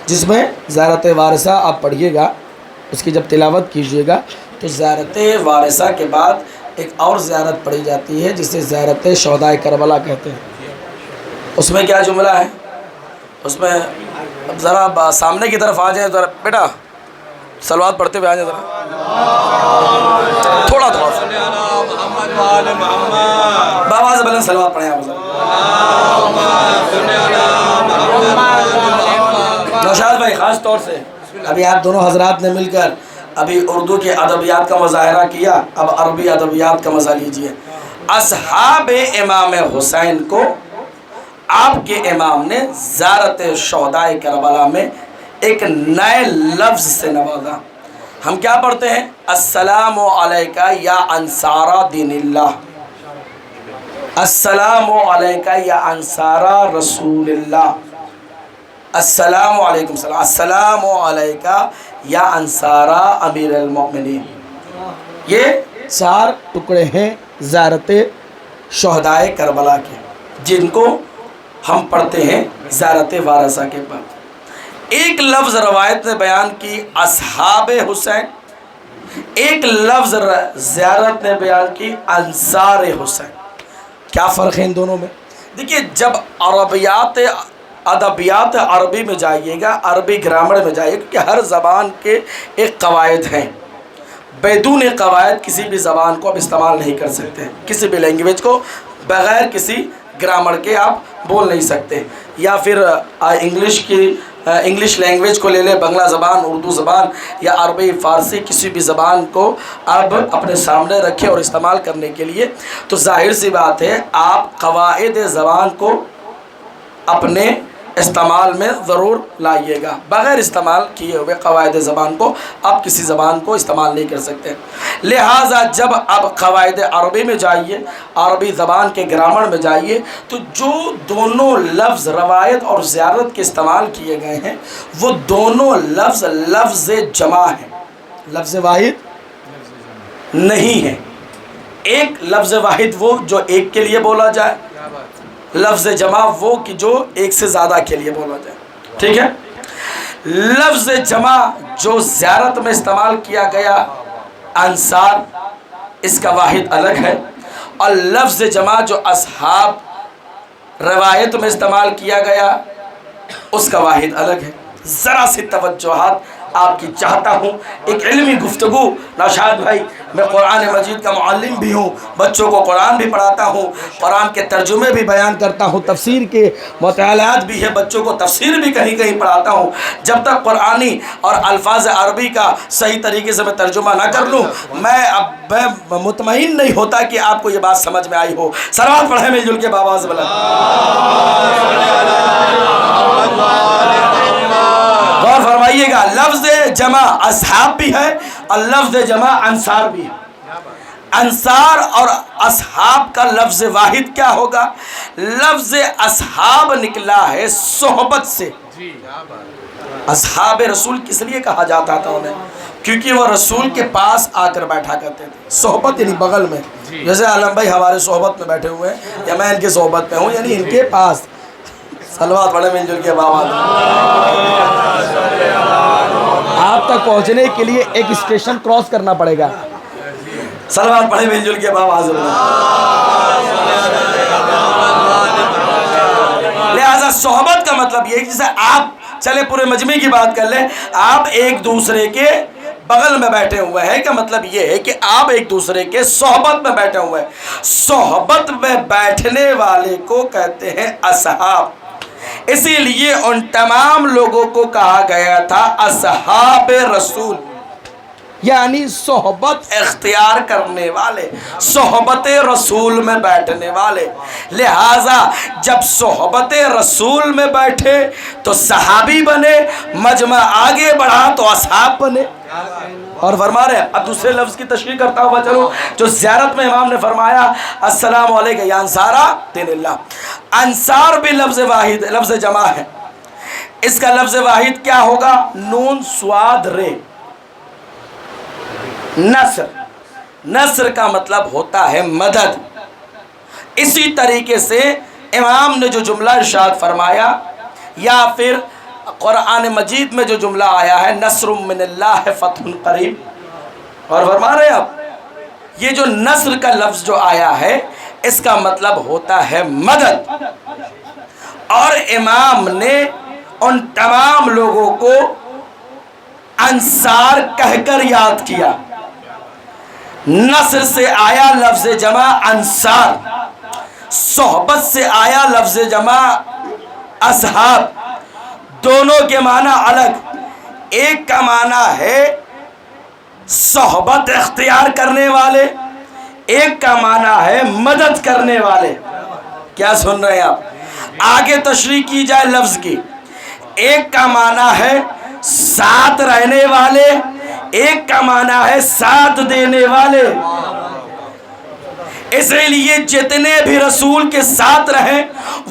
جس میں زیارت وارثہ آپ پڑھیے گا، اس کی جب تلاوت کیجیے گا تو زیارت وارثہ کے بعد ایک اور زیارت پڑھی جاتی ہے جسے زیارت شہداء کربلا کہتے ہیں۔ اس میں کیا جملہ ہے؟ اس میں اب ذرا سامنے کی طرف آ جائیں، ذرا بیٹا صلوات پڑھتے ہوئے آ جائیں، ذرا تھوڑا بابا سے بلند صلوات پڑھیں آپ۔ نوشاد بھائی خاص طور سے ابھی آپ دونوں حضرات نے مل کر ابھی اردو کے ادبیات کا مظاہرہ کیا، اب عربی ادبیات کا مزہ لیجئے۔ اصحاب امام حسین کو آپ کے امام نے زیارت شہداء کربلا میں ایک نئے لفظ سے نوازا۔ ہم کیا پڑھتے ہیں؟ السلام علیکہ یا انصار دین اللہ، السلام علیکہ یا انصار رسول اللہ، السلام علیکم السلام، السلام علیکہ یا انصار امیر المؤمنین۔ یہ 4 ٹکڑے ہیں زیارت شہداء کربلا کے، جن کو ہم پڑھتے ہیں زیارت وارثہ کے بعد۔ ایک لفظ روایت نے بیان کی اصحاب حسین، ایک لفظ زیارت نے بیان کی انصار حسین۔ کیا فرق ہے ان دونوں میں؟ دیکھیے، جب ادبیات عربی میں جائیے گا، عربی گرامر میں جائیے گا، کہ ہر زبان کے ایک قواعد ہیں، بیدون قواعد کسی بھی زبان کو آپ استعمال نہیں کر سکتے، کسی بھی لینگویج کو بغیر کسی گرامر کے آپ بول نہیں سکتے۔ یا پھر انگلش لینگویج کو لے لیں، بنگلہ زبان، اردو زبان یا عربی فارسی، کسی بھی زبان کو اب اپنے سامنے رکھے اور استعمال کرنے کے لیے تو ظاہر سی بات ہے آپ قواعد زبان کو اپنے استعمال میں ضرور لائیے گا۔ بغیر استعمال کیے ہوئے قواعد زبان کو آپ کسی زبان کو استعمال نہیں کر سکتے۔ لہٰذا جب آپ قواعد عربی میں جائیے، عربی زبان کے گرامر میں جائیے، تو جو دونوں لفظ روایت اور زیارت کے استعمال کیے گئے ہیں وہ دونوں لفظ جمع ہیں، لفظ واحد نہیں ہے۔ ایک لفظ واحد وہ جو ایک کے لیے بولا جائے، لفظ جمع وہ کہ جو ایک سے زیادہ کے لیے بولا جائے، ٹھیک ہے؟ لفظ جمع جو زیارت میں استعمال کیا گیا انصار، اس کا واحد الگ ہے، اور لفظ جمع جو اصحاب روایت میں استعمال کیا گیا اس کا واحد الگ ہے۔ ذرا سی توجہات آپ کی چاہتا ہوں، ایک علمی گفتگو۔ نوشاد بھائی، میں قرآن مجید کا معلم بھی ہوں، بچوں کو قرآن بھی پڑھاتا ہوں، قرآن کے ترجمے بھی بیان کرتا ہوں، تفسیر کے مطالعات بھی ہے، بچوں کو تفسیر بھی کہیں کہیں پڑھاتا ہوں۔ جب تک قرآنی اور الفاظ عربی کا صحیح طریقے سے میں ترجمہ نہ کر لوں، میں مطمئن نہیں ہوتا کہ آپ کو یہ بات سمجھ میں آئی ہو۔ صلوات پڑھیں مل جل کے بابا سے بلند۔ غور فرمائیے گا، لفظ جمع اصحاب بھی ہے اور لفظ جمع انصار بھی ہے۔ انصار اور اصحاب کا لفظ واحد کیا ہوگا؟ لفظ اصحاب نکلا ہے صحبت سے. اصحاب رسول کس لیے کہا جاتا تھا انہیں؟ کیونکہ وہ رسول کے پاس آ کر بیٹھا کرتے تھے. صحبت یعنی بغل میں. جیسے عالم بھائی ہمارے صحبت میں بیٹھے ہوئے ہیں یا میں ان کی صحبت میں ہوں، یعنی ان کے پاس. صلوات پڑھیں مل جل کے بابا. آپ تک پہنچنے کے لیے ایک اسٹیشن کراس کرنا پڑے گا. صلوات پڑھیں مل جل کے بابا. لہذا صحبت کا مطلب یہ ہے، جیسے آپ چلے پورے مجمع کی بات کر لیں، آپ ایک دوسرے کے بغل میں بیٹھے ہوئے ہیں، کا مطلب یہ ہے کہ آپ ایک دوسرے کے صحبت میں بیٹھے ہوئے ہیں. صحبت میں بیٹھنے والے کو کہتے ہیں اصحاب. اسی لیے ان تمام لوگوں کو کہا گیا تھا اصحاب رسول، یعنی صحبت اختیار کرنے والے، صحبت رسول میں بیٹھنے والے. لہٰذا جب صحبت رسول میں بیٹھے تو صحابی بنے، مجمع آگے بڑھا تو اصحاب بنے. اور فرما رہے ہیں، اب دوسرے لفظ کی تشریح کرتا ہوا چلو، جو زیارت میں امام نے فرمایا السلام علیکم یا انصارا دین اللہ. انصار بھی لفظ واحد، لفظ جمع ہے. اس کا لفظ واحد کیا ہوگا؟ نون سواد رے. نصر، نصر کا مطلب ہوتا ہے مدد. اسی طریقے سے امام نے جو جملہ ارشاد فرمایا، یا پھر قرآن مجید میں جو جملہ آیا ہے نصر من اللہ فتح قریب، اور فرما رہے ہیں اب یہ جو نصر کا لفظ جو آیا ہے اس کا مطلب ہوتا ہے مدد. اور امام نے ان تمام لوگوں کو انصار کہہ کر یاد کیا. نصر سے آیا لفظ جمع انصار، صحبت سے آیا لفظ جمع اصحاب. دونوں کے معنی الگ. ایک کا معنی ہے صحبت اختیار کرنے والے، ایک کا معنی ہے مدد کرنے والے. کیا سن رہے ہیں آپ؟ آگے تشریح کی جائے لفظ کی. ایک کا معنی ہے ساتھ رہنے والے، ایک کا معنی ہے ساتھ دینے والے. اس لیے جتنے بھی رسول کے ساتھ رہیں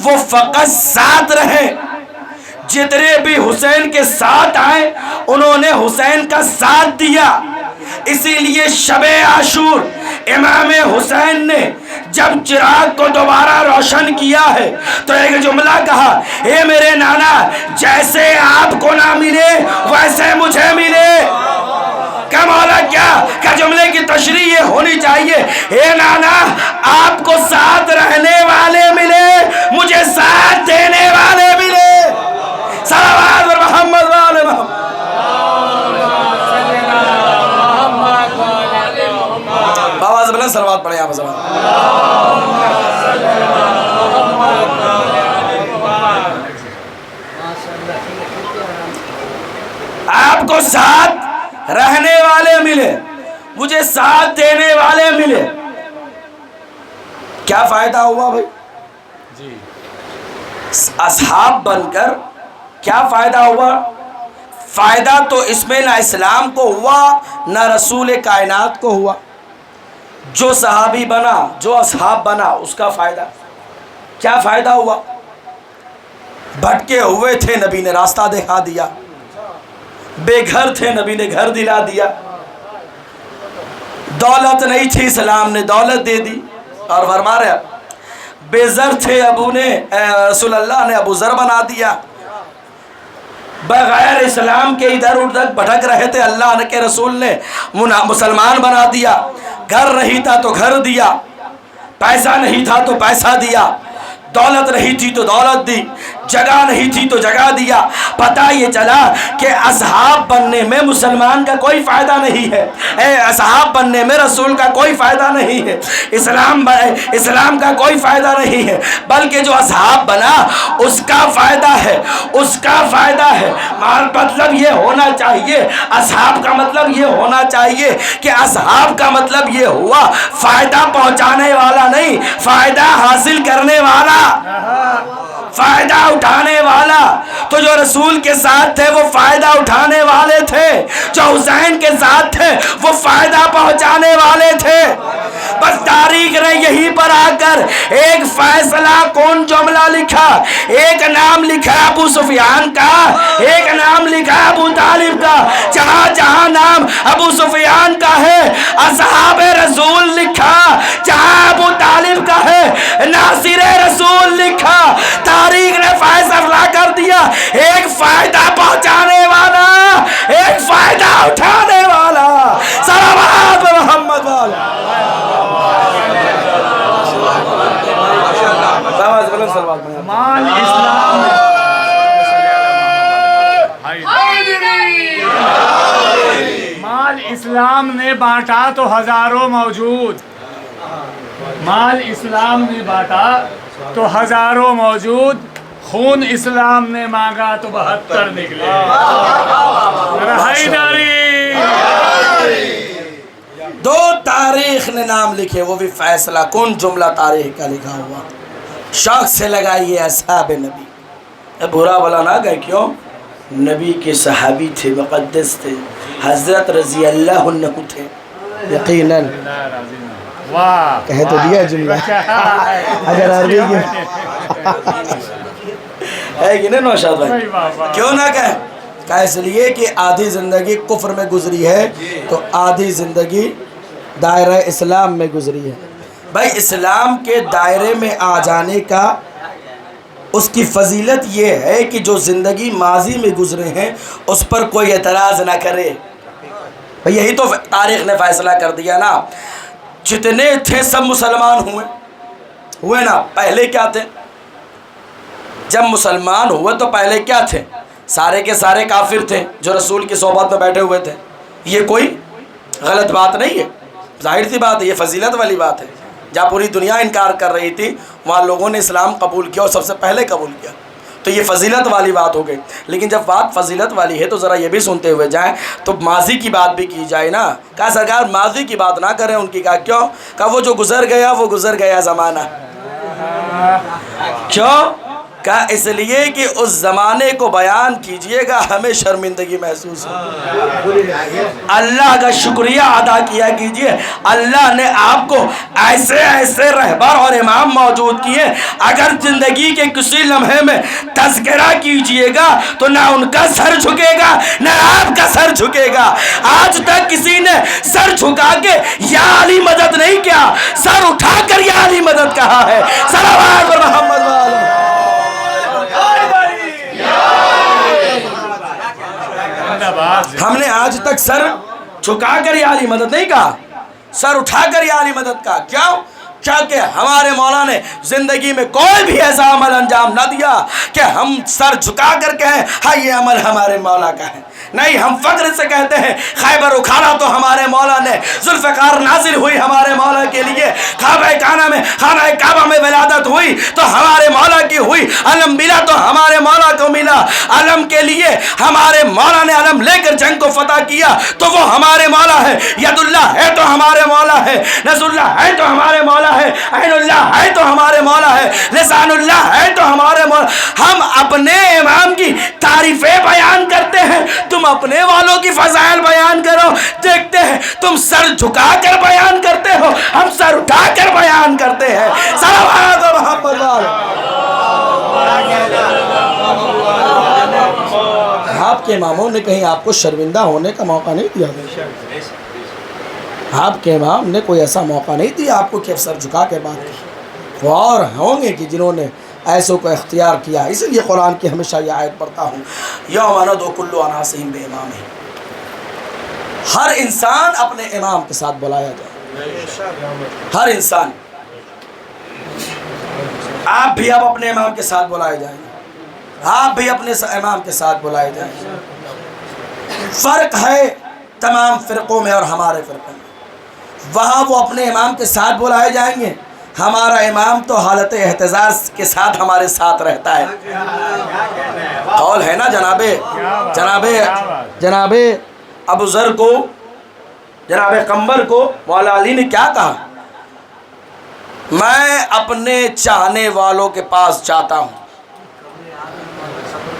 وہ فقط ساتھ رہیں. جتنے بھی حسین کے ساتھ آئے انہوں نے حسین کا ساتھ دیا. اسی لیے شب عاشور امام حسین نے جب چراغ کو دوبارہ روشن کیا ہے تو ایک جملہ کہا، اے میرے نانا جیسے آپ کو نہ ملے ویسے مجھے ملے. کیا مولا کیا جملے کی تشریح یہ ہونی چاہیے، اے نانا آپ کو ساتھ رہنے والے ملے، مجھے ساتھ دینے والے ملے. صلوات محمد وآل محمد. آواز بلند صلوات پڑھیں آپ. آپ کو ساتھ رہنے والے ملے، مجھے ساتھ دینے والے ملے. کیا فائدہ ہوا بھائی؟ اصحاب بن کر کیا فائدہ ہوا؟ فائدہ تو اس میں نہ اسلام کو ہوا نہ رسول کائنات کو ہوا. جو صحابی بنا، جو اصحاب بنا، اس کا فائدہ. کیا فائدہ ہوا؟ بھٹکے ہوئے تھے، نبی نے راستہ دکھا دیا. بے گھر تھے، نبی نے گھر دلا دیا. دولت نہیں تھی، اسلام نے دولت دے دی. اور فرما رہے بے زر تھے، ابو نے رسول اللہ نے ابو زر بنا دیا. بغیر اسلام کے ادھر ادھر بھٹک رہے تھے، اللہ کے رسول نے مسلمان بنا دیا. گھر نہیں تھا تو گھر دیا، پیسہ نہیں تھا تو پیسہ دیا، دولت نہیں تھی تو دولت دی، جگہ نہیں تھی تو جگہ دیا. پتہ یہ چلا کہ اصحاب بننے میں مسلمان کا کوئی فائدہ نہیں ہے، اصحاب بننے میں رسول کا کوئی فائدہ نہیں ہے، اسلام کا کوئی فائدہ نہیں ہے، بلکہ جو اصحاب بنا اس کا فائدہ ہے، اس کا فائدہ ہے. مطلب یہ ہونا چاہیے، اصحاب کا مطلب یہ ہونا چاہیے کہ اصحاب کا مطلب یہ ہوا فائدہ پہنچانے والا نہیں، فائدہ حاصل کرنے والا، فائدہ اٹھانے والا. تو جو رسول کے ساتھ تھے وہ فائدہ اٹھانے والے تھے، جو حسین کے ساتھ تھے وہ فائدہ پہنچانے والے تھے. یہیں پر آ کر ایک فیصلہ کون جملہ لکھا، ایک نام لکھا ابو سفیان کا، ایک نام لکھا ابو طالب کا۔ جہاں جہاں نام ابو سفیان کا ہے اصحاب رسول لکھا، جہاں ابو طالب کا ہے ناصر رسول لکھا۔ تاریخ نے فیصلہ کر دیا، ایک فائدہ پہنچانے والا، ایک فائدہ اٹھانے والا۔ صلوات محمد والا۔ مال اسلام مال اسلام نے بانٹا تو ہزاروں موجود، مال اسلام نے بانٹا تو ہزاروں موجود، خون اسلام نے مانگا تو 72 نکلے۔ حیدری دو تاریخ نے نام لکھے، وہ بھی فیصلہ کن جملہ تاریخ کا لکھا ہوا۔ شوق سے لگائیے اصحاب نبی۔ برا بلا نہ گئے، کیوں؟ نبی کے صحابی تھے، مقدس تھے، حضرت رضی اللہ عنہ تھے۔ یقیناً واہ کہہ تو دیا جملہ اگر عربی کی ہے کہ نہیں نوشاد بھائی؟ کیوں نہ کہہ اس لیے کہ آدھی زندگی کفر میں گزری ہے تو آدھی زندگی دائرہ اسلام میں گزری ہے۔ بھائی اسلام کے دائرے میں آ جانے کا اس کی فضیلت یہ ہے کہ جو زندگی ماضی میں گزرے ہیں اس پر کوئی اعتراض نہ کرے۔ بھئی یہی تو تاریخ نے فیصلہ کر دیا نا، جتنے تھے سب مسلمان ہوئے نا۔ پہلے کیا تھے؟ جب مسلمان ہوئے تو پہلے کیا تھے؟ سارے کے سارے کافر تھے جو رسول کی صحبت میں بیٹھے ہوئے تھے۔ یہ کوئی غلط بات نہیں ہے، ظاہر سی بات ہے، یہ فضیلت والی بات ہے۔ جہاں پوری دنیا انکار کر رہی تھی وہاں لوگوں نے اسلام قبول کیا اور سب سے پہلے قبول کیا، تو یہ فضیلت والی بات ہو گئی۔ لیکن جب بات فضیلت والی ہے تو ذرا یہ بھی سنتے ہوئے جائیں تو ماضی کی بات بھی کی جائے نا۔ کہا سرکار ماضی کی بات نہ کریں ان کی، کہا کیوں؟ کہا وہ جو گزر گیا وہ گزر گیا زمانہ۔ کیوں؟ کہا اس لیے کہ اس زمانے کو بیان کیجئے گا ہمیں شرمندگی محسوس ہو۔ اللہ کا شکریہ ادا کیا کیجئے، اللہ نے آپ کو ایسے ایسے رہبر اور امام موجود کیے، اگر زندگی کے کسی لمحے میں تذکرہ کیجئے گا تو نہ ان کا سر جھکے گا نہ آپ کا سر جھکے گا۔ آج تک کسی نے سر جھکا کے یا علی مدد نہیں کیا، سر اٹھا کر یا علی مدد کہا ہے۔ صلوات محمد والے۔ ہم نے آج تک سر جھکا کر یا علی مدد نہیں کہا، سر اٹھا کر یا علی مدد کہا۔ کیوں؟ کہ ہمارے مولا نے زندگی میں کوئی بھی ایسا عمل انجام نہ دیا کہ ہم سر جھکا کر کہیں ہاں یہ عمل ہمارے مولا کا ہے۔ نہیں، ہم فخر سے کہتے ہیں خیبر اکھاڑا تو ہمارے مولا نے، ذوالفقار نازل ہوئی ہمارے مولا کے لیے، خانہ کعبہ میں ولادت ہوئی تو ہمارے مولا کی ہوئی، علم ملا تو ہمارے مولا کو ملا۔ علم کے لیے ہمارے مولا نے علم لے کر جنگ کو فتح کیا تو وہ ہمارے مولا ہے۔ ید اللہ ہے تو ہمارے مولا ہے، نصر اللہ ہے تو ہمارے مولا ہے، عین اللہ ہے تو ہمارے مولا ہے، لسان اللہ ہے تو ہمارے مولا۔ ہم اپنے امام کی تعریفیں بیان کرتے ہیں، تم اپنے والوں کی فضائل بیان کرو۔ دیکھتے ہیں تم سر جھکا کر بیان کرتے ہو، ہم سر اٹھا کر بیان کرتے ہیں۔ صلوات محمد والے۔ آپ کے اماموں نے کہیں آپ کو شرمندہ ہونے کا موقع نہیں دیا، آپ کے امام نے کوئی ایسا موقع نہیں دیا آپ کو کہ سر جھکا کے بات کریں۔ اور ہوں گے کہ جنہوں نے ایسوں کو اختیار کیا، اس لیے قرآن کی ہمیشہ یہ آیت پڑھتا ہوں، یوم ندعو کل اناس بامامہم۔ ہر انسان اپنے امام کے ساتھ بلایا جائے، ہر انسان۔ آپ بھی اب اپنے امام کے ساتھ بلائے جائیں، آپ بھی اپنے امام کے ساتھ بلائے جائیں۔ فرق ہے تمام فرقوں میں اور ہمارے فرقوں میں، وہاں وہ اپنے امام کے ساتھ بلائے جائیں گے، ہمارا امام تو حالت احتجاج کے ساتھ ہمارے ساتھ رہتا ہے۔ قول ہے نا جناب ابو ذر کو، جناب قمبر کو مولا علی نے کیا کہا؟ میں اپنے چاہنے والوں کے پاس جاتا ہوں،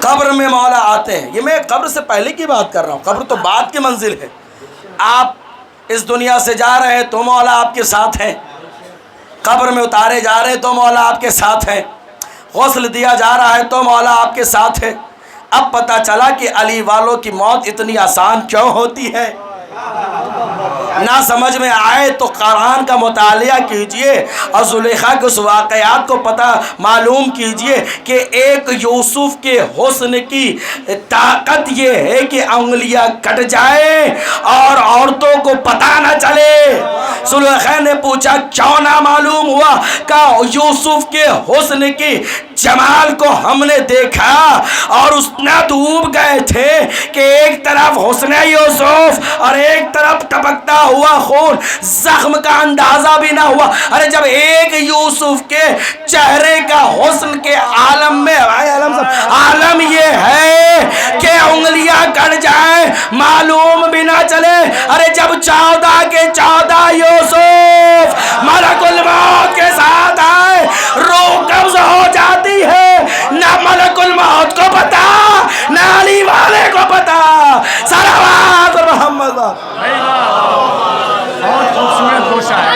قبر میں مولا آتے ہیں۔ یہ میں قبر سے پہلے کی بات کر رہا ہوں، قبر تو بعد کی منزل ہے۔ آپ اس دنیا سے جا رہے ہیں تو مولا آپ کے ساتھ ہیں، قبر میں اتارے جا رہے تو مولا آپ کے ساتھ ہیں، غسل دیا جا رہا ہے تو مولا آپ کے ساتھ ہے۔ اب پتہ چلا کہ علی والوں کی موت اتنی آسان کیوں ہوتی ہے۔ نہ سمجھ میں آئے تو قرآن کا مطالعہ کیجئے اور زلیخا کے اس واقعات کو پتہ معلوم کیجئے کہ ایک یوسف کے حسن کی طاقت یہ ہے کہ انگلیاں کٹ جائیں اور عورتوں کو پتہ نہ چلے۔ زلیخا نے پوچھا کیوں نہ معلوم ہوا؟ کہ یوسف کے حسن کی جمال کو ہم نے دیکھا اور اس نہ ڈوب گئے تھے کہ ایک طرف حسن یوسف اور ایک طرف ٹپکتا ہوا خون، زخم کا اندازہ بھی نہ ہوا۔ ارے جب ایک یوسف کے چہرے کا حسن کے عالم میں عالم یہ ہے کہ انگلیاں کٹ جائیں معلوم بھی نہ چلے۔ ارے جب 14 کے 14 یوسف ملک الموت کے ساتھ آئے، روح قبض ہو جاتی ہے، نہ ملک الموت کو پتا نہ علی والے کو پتا۔ صلوات محمد بہت خوبصورت گوشہ ہے۔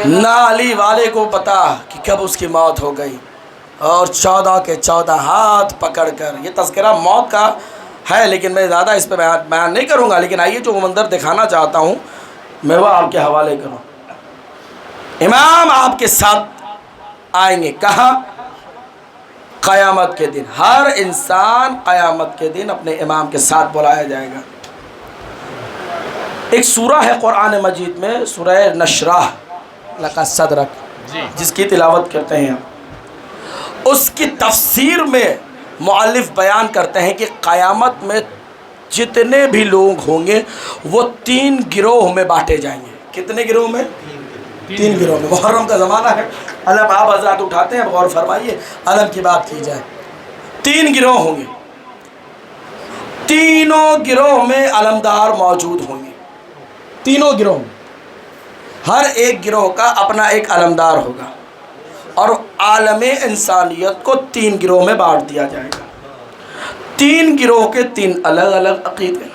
نہ علی والے کو پتا کہ کب اس کی موت ہو گئی، اور 14 کے 14 ہاتھ پکڑ کر، یہ تذکرہ موت کا ہے لیکن میں زیادہ اس پہ بیان نہیں کروں گا، لیکن آئیے جو منظر دکھانا چاہتا ہوں میں وہ آپ کے حوالے کروں۔ امام آپ کے ساتھ آئیں گے، کہاں؟ قیامت کے دن۔ ہر انسان قیامت کے دن اپنے امام کے ساتھ بلایا جائے گا۔ ایک سورہ ہے قرآن مجید میں، سورہ نشرح لقد صدرک، جس کی تلاوت کرتے ہیں ہم۔ اس کی تفسیر میں مؤلف بیان کرتے ہیں کہ قیامت میں جتنے بھی لوگ ہوں گے وہ 3 گروہ میں بانٹے جائیں گے۔ کتنے گروہ میں؟ 3 گروہ میں۔ محرم کا زمانہ ہے، علم آپ حضرات اٹھاتے ہیں، غور فرمائیے، علم کی بات کی جائے۔ 3 گروہ ہوں گے، تینوں گروہ میں علمدار موجود ہوں گے۔ تینوں گروہ میں ہر ایک گروہ کا اپنا ایک علمدار ہوگا، اور عالم انسانیت کو 3 گروہ میں بانٹ دیا جائے گا۔ 3 گروہ کے 3 الگ الگ عقیدے۔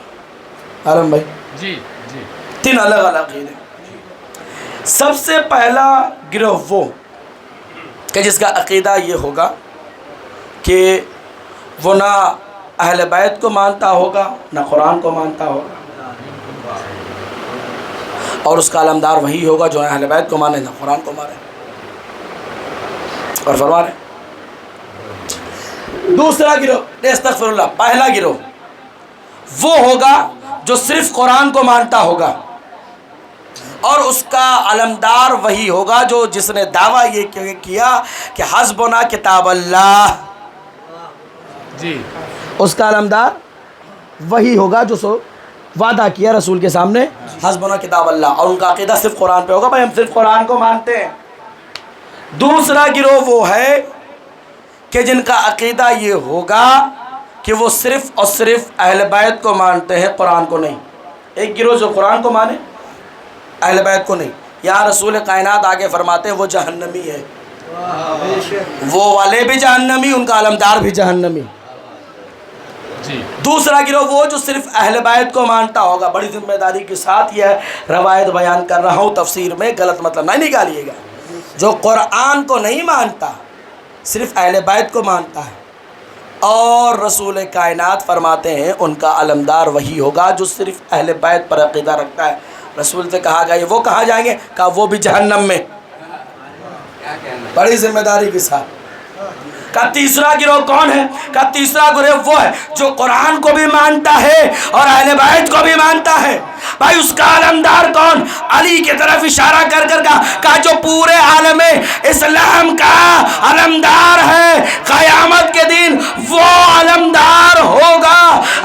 عالم بھائی جی 3 الگ الگ عقیدے۔ سب سے پہلا گروہ وہ کہ جس کا عقیدہ یہ ہوگا کہ وہ نہ اہل بیت کو مانتا ہوگا نہ قرآن کو مانتا ہوگا، اور اس کا علمدار وہی ہوگا جو اہل بیت کو مانے نہ قرآن کو مانے۔ اور فرما رہے دوسرا گروہ، استغفر اللہ، پہلا گروہ وہ ہوگا جو صرف قرآن کو مانتا ہوگا، اور اس کا علمدار وہی ہوگا جو جس نے دعویٰ یہ کیا کہ حسبنا کتاب اللہ۔ جی اس کا علمدار وہی ہوگا جو وعدہ کیا رسول کے سامنے، حسبنا کتاب اللہ، اور ان کا عقیدہ صرف قرآن پہ ہوگا، بھائی ہم صرف قرآن کو مانتے ہیں۔ دوسرا گروہ وہ ہے کہ جن کا عقیدہ یہ ہوگا کہ وہ صرف اور صرف اہل بیت کو مانتے ہیں، قرآن کو نہیں۔ ایک گروہ جو قرآن کو مانے، اہل بیت کو نہیں۔ یہاں رسول کائنات آگے فرماتے ہیں وہ جہنمی ہے، وہ والے بھی جہنمی، ان کا علمدار بھی جہنمی۔ دوسرا گروہ وہ جو صرف اہل بیت کو مانتا ہوگا۔ بڑی ذمہ داری کے ساتھ یہ روایت بیان کر رہا ہوں، تفسیر میں غلط مطلب نہیں نکالیے گا۔ جو قرآن کو نہیں مانتا، صرف اہل بیت کو مانتا ہے، اور رسول کائنات فرماتے ہیں ان کا علمدار وہی ہوگا جو صرف اہل بیت پر عقیدہ رکھتا ہے۔ رسول سے کہا گیا وہ کہاں جائیں گے؟ کہا وہ بھی جہنم میں، بڑی ذمہ داری کے ساتھ۔ کا تیسرا گروہ کون ہے؟ کا تیسرا گروہ وہ ہے جو قرآن کو بھی مانتا ہے اور اہل بیت کو بھی مانتا ہے۔ بھائی اس کا علمدار کون؟ علی کی طرف اشارہ کر کر کہا جو پورے عالم اسلام کا علمدار ہے، قیامت کے دن وہ علمدار ہوگا۔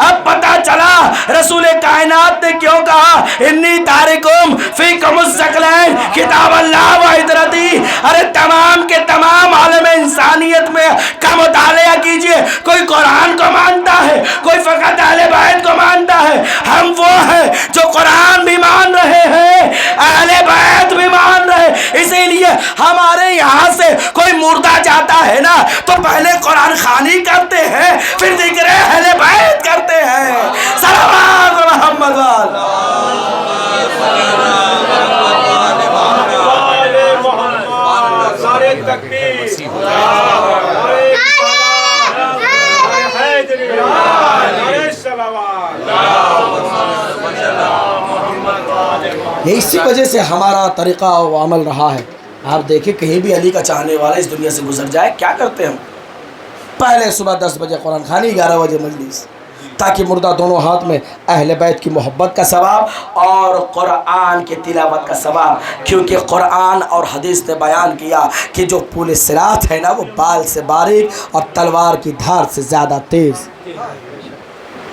اب پتہ چلا رسول کائنات نے کیوں کہا انی تارکم فیکم الثقلین کتاب اللہ و عترتی۔ ارے تمام کے تمام عالم انسانیت میں کا مطالعہ کیجئے، کوئی قرآن کو مانتا ہے، کوئی فقط اہل بیت کو مانتا ہے۔ ہم وہ ہیں جو قرآن بھی مان رہے ہیں، اہل بیت بھی مان رہے ہیں۔ اسی لیے ہمارے یہاں سے کوئی مردہ جاتا ہے نا تو پہلے قرآن خوانی کرتے ہیں، پھر ذکر اہل بیت کرتے ہیں۔ صلوات یہ اسی وجہ سے ہمارا طریقہ و عمل رہا ہے. آپ دیکھیں کہیں بھی علی کا چاہنے والا اس دنیا سے گزر جائے کیا کرتے ہیں ہم؟ پہلے صبح 10 بجے قرآن خوانی، 11 بجے مجلس، تاکہ مردہ دونوں ہاتھ میں اہل بیت کی محبت کا ثواب اور قرآن کی تلاوت کا ثواب. کیونکہ قرآن اور حدیث نے بیان کیا کہ جو پل صراط ہے نا وہ بال سے باریک اور تلوار کی دھار سے زیادہ تیز،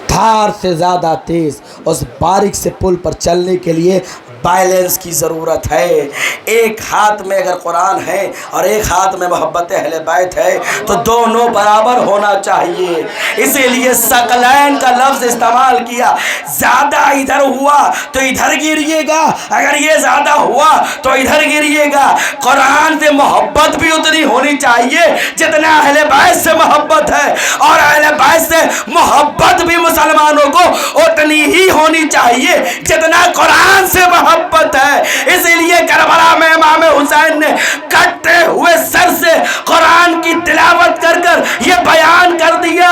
دھار سے زیادہ تیز. اس باریک سے پل پر چلنے کے لیے بیلنس کی ضرورت ہے. ایک ہاتھ میں اگر قرآن ہے اور ایک ہاتھ میں محبت اہل بیت ہے تو دونوں برابر ہونا چاہیے. اسی لیے ثقلین کا لفظ استعمال کیا. زیادہ ادھر ہوا تو ادھر گریے گا، اگر یہ زیادہ ہوا تو ادھر گریے گا. قرآن سے محبت بھی اتنی ہونی چاہیے جتنا اہل بیت سے محبت ہے، اور اہل بیت سے محبت بھی مسلمانوں کو اتنی ہی ہونی چاہیے جتنا قرآن سے محبت ہے. اسی لیے کربلا میں امام حسین نے کٹے ہوئے سر سے قرآن کی تلاوت کر کر یہ بیان کر دیا،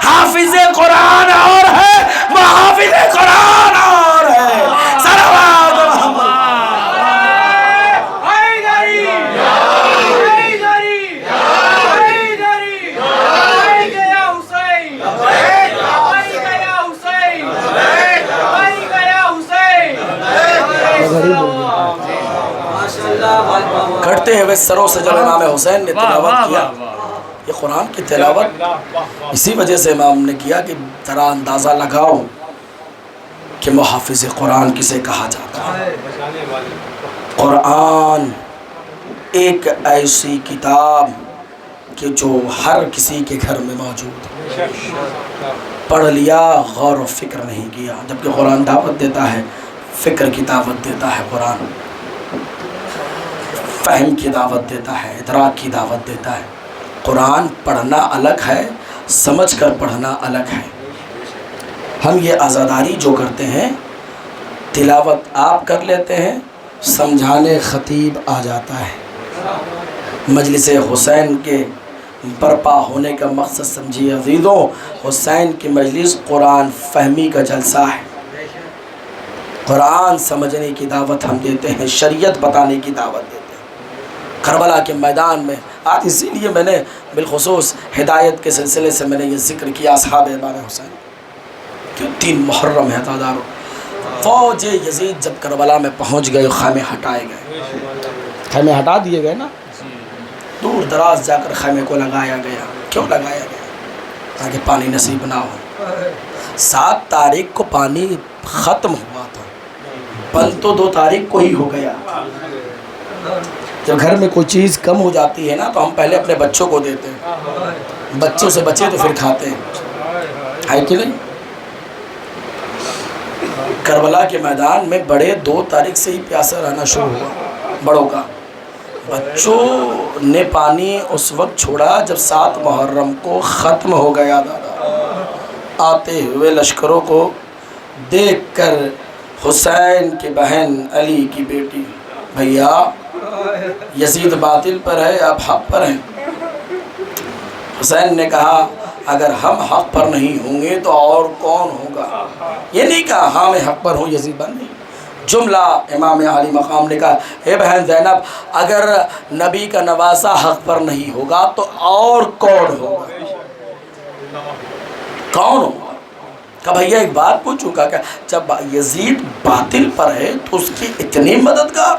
حافظ قرآن اور ہے، محافظ قرآن اور ہے. صلوات محمد. کٹتے ہوئے سروں سے جب امام حسین نے تلاوت کیا، یہ قرآن کی تلاوت اسی وجہ سے امام نے کیا کہ ذرا اندازہ لگاؤ کہ محافظ قرآن کسے کہا جاتا ہے. قرآن ایک ایسی کتاب کہ جو ہر کسی کے گھر میں موجود ہے. پڑھ لیا، غور و فکر نہیں کیا. جبکہ قرآن دعوت دیتا ہے، فکر کی دعوت دیتا ہے. قرآن فہم کی دعوت دیتا ہے، ادراک کی دعوت دیتا ہے. قرآن پڑھنا الگ ہے، سمجھ کر پڑھنا الگ ہے. ہم یہ عزاداری جو کرتے ہیں، تلاوت آپ کر لیتے ہیں، سمجھانے خطیب آ جاتا ہے. مجلس حسین کے برپا ہونے کا مقصد سمجھیے عزیزوں، حسین کی مجلس قرآن فہمی کا جلسہ ہے. قرآن سمجھنے کی دعوت ہم دیتے ہیں، شریعت بتانے کی دعوت دیتے ہیں. کربلا کے میدان میں آج اسی لیے میں نے بالخصوص ہدایت کے سلسلے سے میں نے یہ ذکر کیا اصحاب امام حسین، کہ 3 محرم ہے تعداد. فوج یزید جب کربلا میں پہنچ گئے، خیمے ہٹائے گئے، خیمے ہٹا دیے گئے نا، دور دراز جا کر خیمے کو لگایا گیا. کیوں لگایا گیا؟ تاکہ پانی نصیب نہ ہو. 7 تاریخ کو پانی ختم ہوا تھا، بند تو 2 تاریخ کو ہی ہو گیا. جب گھر میں کوئی چیز کم ہو جاتی ہے نا تو ہم پہلے اپنے بچوں کو دیتے ہیں، بچوں سے بچے تو پھر کھاتے ہیں، ہے کہ نہیں؟ کربلا کے میدان میں بڑے 2 تاریخ سے ہی پیاسا رہنا شروع ہوا بڑوں کا. بچوں نے پانی اس وقت چھوڑا جب 7 محرم کو ختم ہو گیا. دادا آتے ہوئے لشکروں کو دیکھ کر حسین کی بہن علی کی بیٹی، بھیا یزید باطل پر ہے، آپ حق پر ہیں. حسین نے کہا اگر ہم حق پر نہیں ہوں گے تو اور کون ہوگا. یہ نہیں کہا ہاں میں حق پر ہوں یزید بن نہیں. جملہ امام عالی مقام نے کہا اے بہن زینب، اگر نبی کا نواسا حق پر نہیں ہوگا تو اور کون ہوگا؟ کون ہوگا؟ کہ بھیا ایک بات پوچھوں گا کہ جب یزید باطل پر ہے تو اس کی اتنی مددگار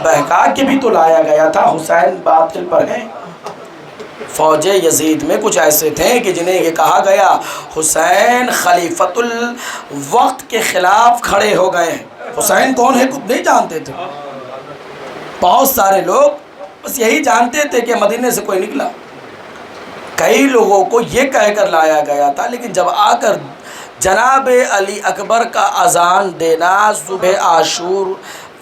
بہکا کے بھی تو لایا گیا تھا، حسین باطل پر ہے. فوج یزید میں کچھ ایسے تھے کہ جنہیں یہ کہا گیا حسین خلیفۃ الوقت کے خلاف کھڑے ہو گئے ہیں. حسین کون ہے کچھ نہیں جانتے تھے. بہت سارے لوگ بس یہی جانتے تھے کہ مدینے سے کوئی نکلا. کئی لوگوں کو یہ کہہ کر لایا گیا تھا، لیکن جب آ کر جناب علی اکبر کا اذان دینا، صبح عاشور،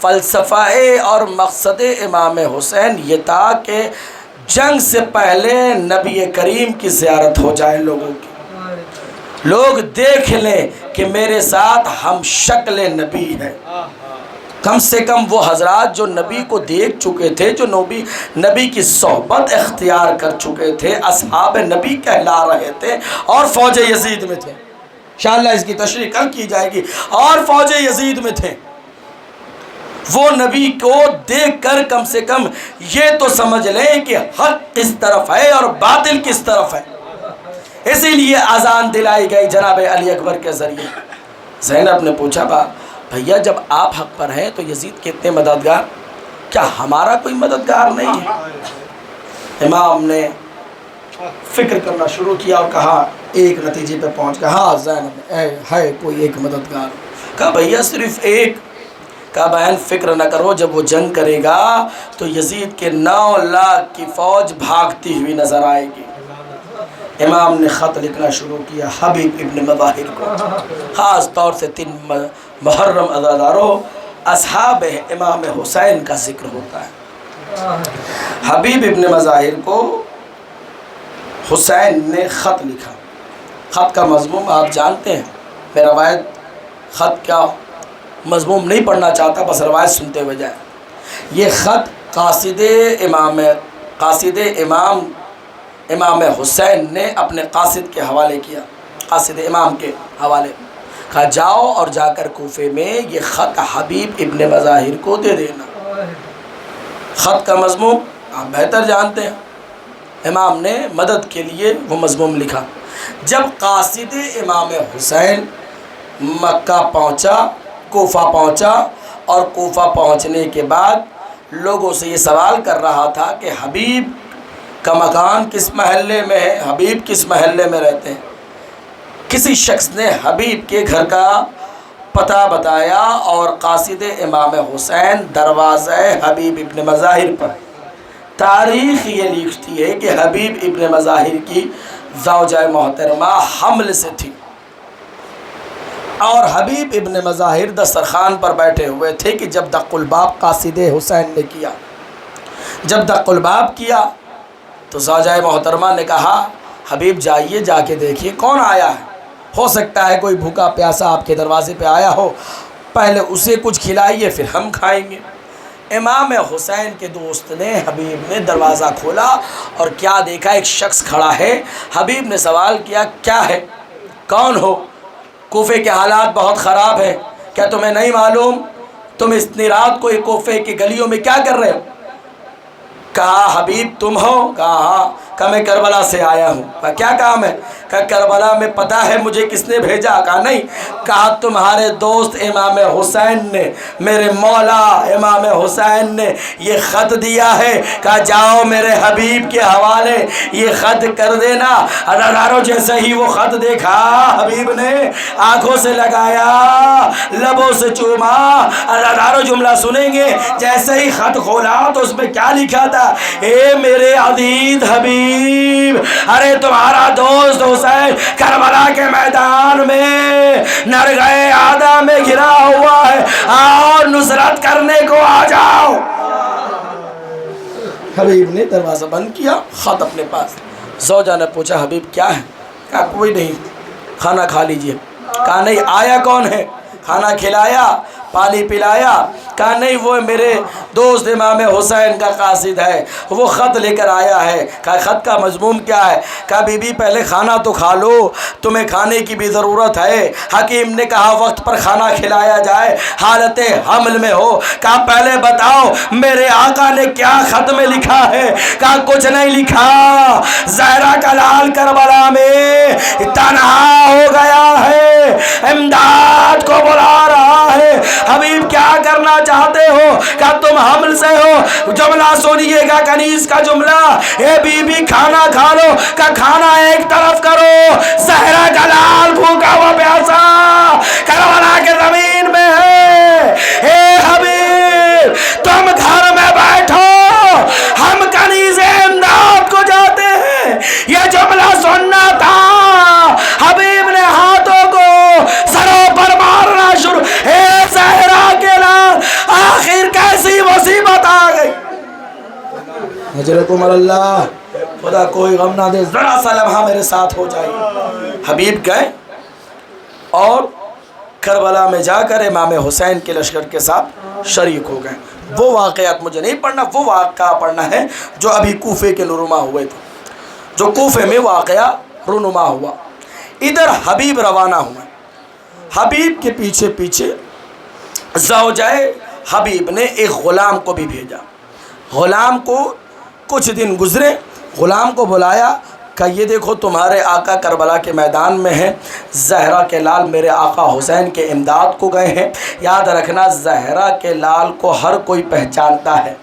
فلسفہ اور مقصد امام حسین یہ تھا کہ جنگ سے پہلے نبی کریم کی زیارت ہو جائے لوگوں کی، لوگ دیکھ لیں کہ میرے ساتھ ہم شکل نبی ہے. کم سے کم وہ حضرات جو نبی کو دیکھ چکے تھے، جو نبی کی صحبت اختیار کر چکے تھے، اصحاب نبی کہلا رہے تھے اور فوج یزید میں تھے. انشاءاللہ اس کی تشریح کل کی جائے گی. اور فوج یزید میں تھے. وہ نبی کو دیکھ کر کم سے کم یہ تو سمجھ لیں کہ حق کس طرف ہے اور باطل کس طرف ہے. اسی لیے اذان دلائی گئی جناب علی اکبر کے ذریعے. زینب نے پوچھا بھیا جب آپ حق پر ہیں تو یزید کے اتنے مددگار، کیا ہمارا کوئی مددگار نہیں ہے؟ امام نے فکر کرنا شروع کیا اور کہا، ایک نتیجے پہ پہنچ گیا، ہاں زینب ہے کوئی ایک مددگار. کہا بھیا صرف ایک؟ کہا بہن فکر نہ کرو، جب وہ جنگ کرے گا تو یزید کے 9 لاکھ کی فوج بھاگتی ہوئی نظر آئے گی. امام نے خط لکھنا شروع کیا حبیب ابن مظاہر کو، خاص طور سے 3 محرم عزاداروں اصحاب امام حسین کا ذکر ہوتا ہے. حبیب ابن مظاہر کو حسین نے خط لکھا. خط کا مضمون آپ جانتے ہیں، میں روایت خط کا مضمون نہیں پڑھنا چاہتا، بس روایت سنتے ہوئے جائیں. یہ خط قاصد امام حسین نے اپنے قاصد کے حوالے کیا، قاصد امام کے حوالے. کہا جاؤ اور جا کر کوفے میں یہ خط حبیب ابن مظاہر کو دے دینا. خط کا مضمون آپ بہتر جانتے ہیں، امام نے مدد کے لیے وہ مضمون لکھا. جب قاصد امام حسین مکہ پہنچا، کوفہ پہنچا، اور کوفہ پہنچنے کے بعد لوگوں سے یہ سوال کر رہا تھا کہ حبیب کا مکان کس محلے میں ہے، حبیب کس محلے میں رہتے ہیں. کسی شخص نے حبیب کے گھر کا پتہ بتایا اور قاصد امام حسین دروازہ حبیب ابن مظاہر پر. تاریخ یہ لکھتی ہے کہ حبیب ابن مظاہر کی زوجہ محترمہ حمل سے تھی، اور حبیب ابن مظاہر دسترخوان پر بیٹھے ہوئے تھے کہ جب دق الباب قاصد حسین نے کیا. جب دق الباب کیا تو زوجہ محترمہ نے کہا حبیب جائیے جا کے دیکھیے کون آیا ہے، ہو سکتا ہے کوئی بھوکا پیاسا آپ کے دروازے پہ آیا ہو، پہلے اسے کچھ کھلائیے پھر ہم کھائیں گے. امام حسین کے دوست نے، حبیب نے دروازہ کھولا اور کیا دیکھا، ایک شخص کھڑا ہے. حبیب نے سوال کیا کیا ہے، کون ہو؟ کوفے کے حالات بہت خراب ہیں، کیا تمہیں نہیں معلوم تم اتنی رات کو کوفے کی گلیوں میں کیا کر رہے ہو؟ کہا حبیب تم ہو؟ کہا ہاں. کہا میں کربلا سے آیا ہوں. کہا کیا کام ہے؟ کہا کربلا میں پتہ ہے مجھے کس نے بھیجا؟ کہا نہیں. کہا تمہارے دوست امام حسین نے، میرے مولا امام حسین نے یہ خط دیا ہے. کہا جاؤ میرے حبیب کے حوالے یہ خط کر دینا. عزادارو جیسے ہی وہ خط دیکھا حبیب نے آنکھوں سے لگایا، لبوں سے چوما. عزادارو جملہ سنیں گے، جیسے ہی خط کھولا تو اس میں کیا لکھا تھا، اے میرے عزیز حبیب، ارے تمہارا دوست حسین کربلا کے میدان میں نرگہ آدھا میں گرا ہوا ہے، اور نصرت کرنے کو آ جاؤ. حبیب نے دروازہ بند کیا، خط اپنے پاس. زوجہ نے پوچھا حبیب کیا ہے؟ کہا کوئی نہیں، کھانا کھا لیجئے. کہا نہیں، آیا کون ہے؟ کھانا کھلایا، پانی پلایا. کہا نہیں، وہ میرے دوست امام حسین کا قاصد ہے، وہ خط لے کر آیا ہے. کہا خط کا مضمون کیا ہے؟ کہا بی بی پہلے کھانا تو کھا لو، تمہیں کھانے کی بھی ضرورت ہے. حکیم نے کہا وقت پر کھانا کھلایا جائے، حالت حمل میں ہو. کہا پہلے بتاؤ میرے آقا نے کیا خط میں لکھا ہے؟ کہا کچھ نہیں لکھا، زہرا کا لال کربلا میں تنہا ہو گیا ہے، امداد کو بلا رہا ہے. حبیب کیا کرنا چاہتے ہو؟ کہا تم حمل سے ہو. جملہ سنیے گا کنیز کا جملہ، اے بی بی کھانا کھا لو. کہا کھانا ایک طرف کرو، زہرا کا لال بھوکا ہوا پیاسا کربلا کے زمین میں ہے. اے حبیب تم گھر میں بیٹھو، ہم کنیز امداد کو جاتے ہیں. یہ جملہ سننا تھا. حبیب نے ہاتھوں کو سروں پر مارنا شروع. اے زہرا کے لال، آخر کیسی مصیبت آ گئی. حضرت اللہ، خدا کوئی غم نہ دے، ذرا سا لمحہ میرے ساتھ ہو جائے. حبیب گئے اور کربلا میں جا کر امام حسین کے لشکر کے ساتھ شریک ہو گئے. وہ واقعات مجھے نہیں پڑھنا، وہ واقعہ پڑھنا ہے جو ابھی کوفے کے رونما ہوئے تھے، جو کوفے میں واقعہ رونما ہوا. ادھر حبیب روانہ ہوئے. حبیب کے پیچھے پیچھے زوجہ حبیب نے ایک غلام کو بھی بھیجا. غلام کو کچھ دن گزرے، غلام کو بلایا کہ یہ دیکھو تمہارے آقا کربلا کے میدان میں ہیں، زہرا کے لال میرے آقا حسین کے امداد کو گئے ہیں. یاد رکھنا زہرا کے لال کو ہر کوئی پہچانتا ہے،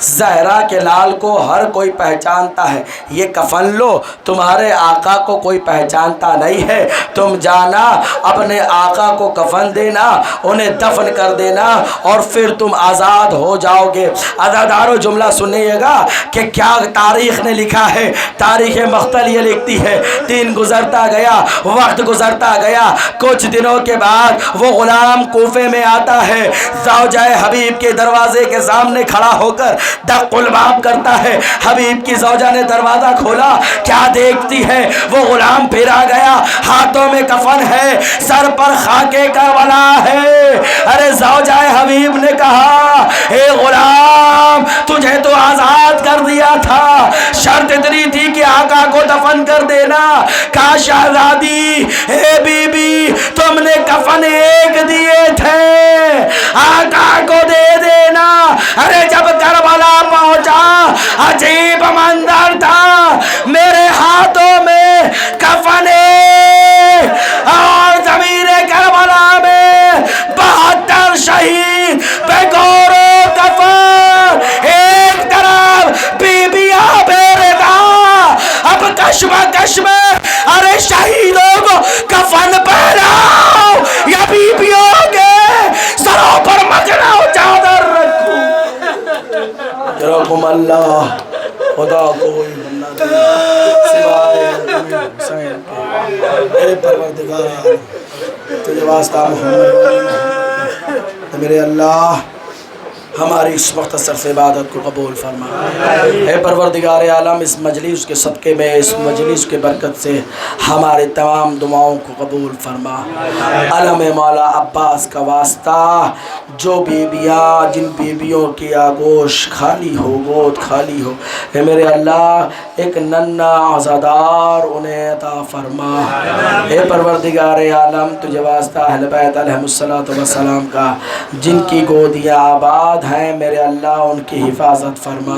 زہرا کے لال کو ہر کوئی پہچانتا ہے. یہ کفن لو، تمہارے آقا کو کوئی پہچانتا نہیں ہے، تم جانا اپنے آقا کو کفن دینا، انہیں دفن کر دینا اور پھر تم آزاد ہو جاؤ گے. عزادارو جملہ سنیے گا کہ کیا تاریخ نے لکھا ہے. تاریخ مختل یہ لکھتی ہے دن گزرتا گیا، وقت گزرتا گیا، کچھ دنوں کے بعد وہ غلام کوفے میں آتا ہے، زوجہ حبیب کے دروازے کے سامنے کھڑا ہو کر دق الباب کرتا ہے. حبیب کی زوجہ نے دروازہ کھولا، کیا دیکھتی ہے؟ وہ غلام پھرا گیا، ہاتھوں میں کفن ہے، سر پر خاکے کربلا ہے. ارے زوجہ حبیب نے کہا اے غلام تجھے تو آزاد کر دیا تھا، شرط اتنی تھی کہ آقا کو دفن کر دینا. کہا شہزادی اے بی بی تم نے کفن ایک دیے تھے، آقا کو دے دینا. ارے جب کربلا پہنچا عجیب منظر تھا، میرے ہاتھوں میں کفن اور ضمیر کربلا میں 72 شہید بے گور و کفن. ایک طرف بیبیاں بے رضا، اب کشمکش میں ارے شہیدوں کو کفن پہناؤ یا بیبیوں کے سروں پر مکڑاؤ چادر رکھو. رحم اللہ خدا کوئی بننا دے سوائے حسین کے. اے پروردگار تجھے واسطہ محمد میرے اللہ ہماری اس مختصر سے عبادت کو قبول فرما. اے پروردگار عالم اس مجلس کے صدقے میں، اس مجلس کے برکت سے ہمارے تمام دعاؤں کو قبول فرما. علم مولا عباس کا واسطہ جو بیبیاں جن بیبیوں کی آگوش خالی ہو، گود خالی ہو، اے میرے اللہ ایک ننھا عزادار انہیں عطا فرما. اے پروردگار عالم تجھے واسطہ اہل بیت علیہ السلام کا جن کی گودیاں آباد ہیں میرے اللہ ان کی حفاظت فرما.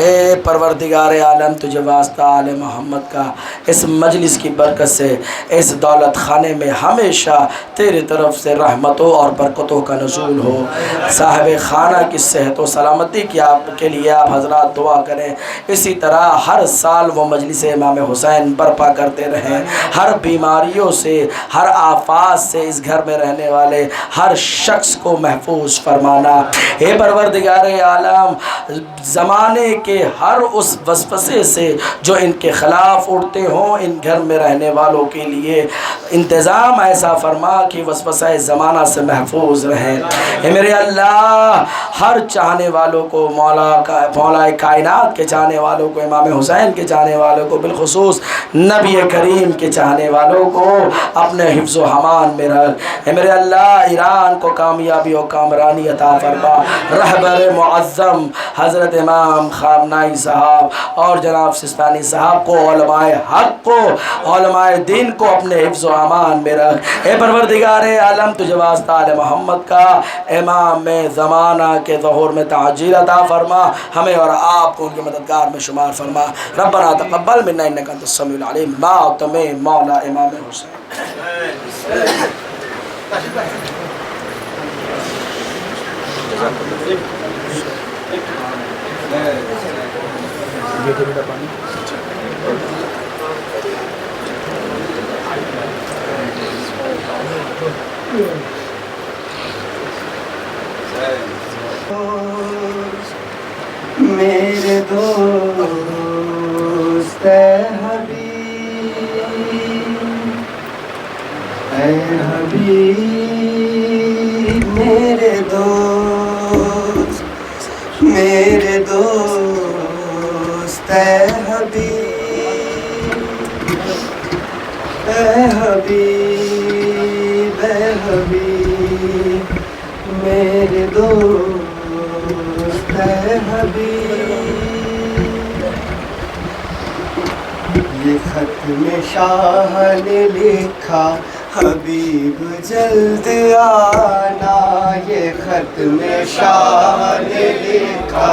اے پروردگار عالم تجھے واسطہ آل محمد کا اس مجلس کی برکت سے اس دولت خانے میں ہمیشہ تیری طرف سے رحمتوں اور برکتوں کا نزول ہو. صاحب خانہ کی صحت و سلامتی کی آپ کے لیے آپ حضرات دعا کریں. اسی طرح ہر سال وہ مجلس امام حسین برپا کرتے رہیں. ہر بیماریوں سے، ہر آفات سے اس گھر میں رہنے والے ہر شخص کو محفوظ فرمانا. اے پروردگار عالم زمانے کے ہر اس وسوسے سے جو ان کے خلاف اڑتے ہوں ان گھر میں رہنے والوں کے لیے انتظام ایسا فرما کہ وسوسہ زمانہ سے محفوظ رہیں. اے میرے اللہ ہر چاہنے والوں کو مولا کائنات کے چاہنے والوں کو، امام حسین کے چاہنے والوں کو، بالخصوص نبی کریم کے چاہنے والوں کو اپنے حفظ و امان میں رکھ. اے میرے اللہ ایران کو کامیابی و کامرانی عطا فرما. رہبر معظم حضرت امام خامنائی صاحب اور جناب سستانی صاحب کو، علماء حق کو، علماء دین کو اپنے حفظ و امان میں رکھ. اے پروردگار عالم تجھے واسطہ آل محمد کا امام میں زمانہ کے ظہور میں تعجیل عطا فرما. ہمیں اور آپ کو ان کے مددگار میں شمار فرما. ربنا تقبل منا انک انت السمیع العلیم. ماتم مولا امام حسین. میرے دوست اے حبیب میرے دوست اے حبیب میرے دوست اے حبیب. یہ خط میں شاہ نے لکھا حبیب جلد آنا یہ خط میں شاہ نے لکھا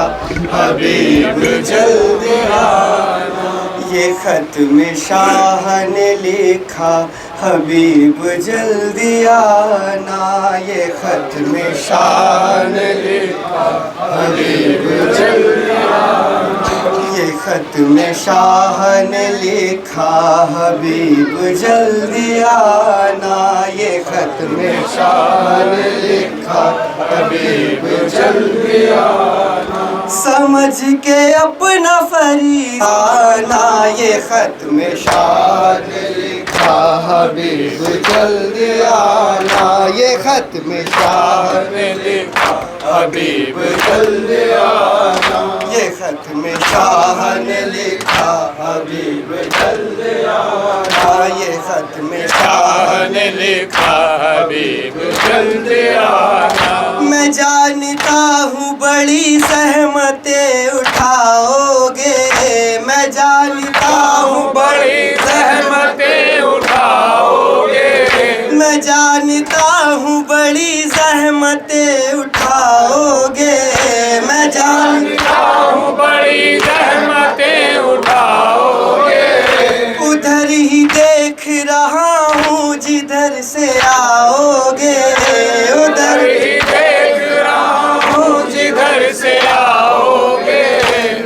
حبیب جلد آنا یہ خط میں شاہ نے لکھا حبیب جلد آنا یہ خط میں شاہ نے لکھا حبیب جلد آنا یہ خط میں شاہ نے لکھا حبیب جلد آنا یہ خط میں شاہ نے لکھا حبیب جلد آنا سمجھ کے اپنا فریضانہ یہ خط میں شاہ نے لکھا حبیب جلد آنا یہ خط میں شاہ نے لکھا حبیب جلد آنا یہ خط میں شاہ نے لکھا حبیب جلد آنا یہ خط میں شاہ نے لکھا حبیب جلد آنا میں جانتا ہوں بڑی زحمتیں اٹھاؤ گے میں جانتا ہوں بڑی زحمتیں اٹھاؤ گے میں جانتا ہوں بڑی زحمتیں اٹھاؤ گے میں جانتا ہوں بڑی زحمتیں اٹھاؤ گے ادھر ہی دیکھ رہا ہوں جدھر سے آؤ گے ادھر ہی دیکھ رہا ہوں جدھر سے آؤ گے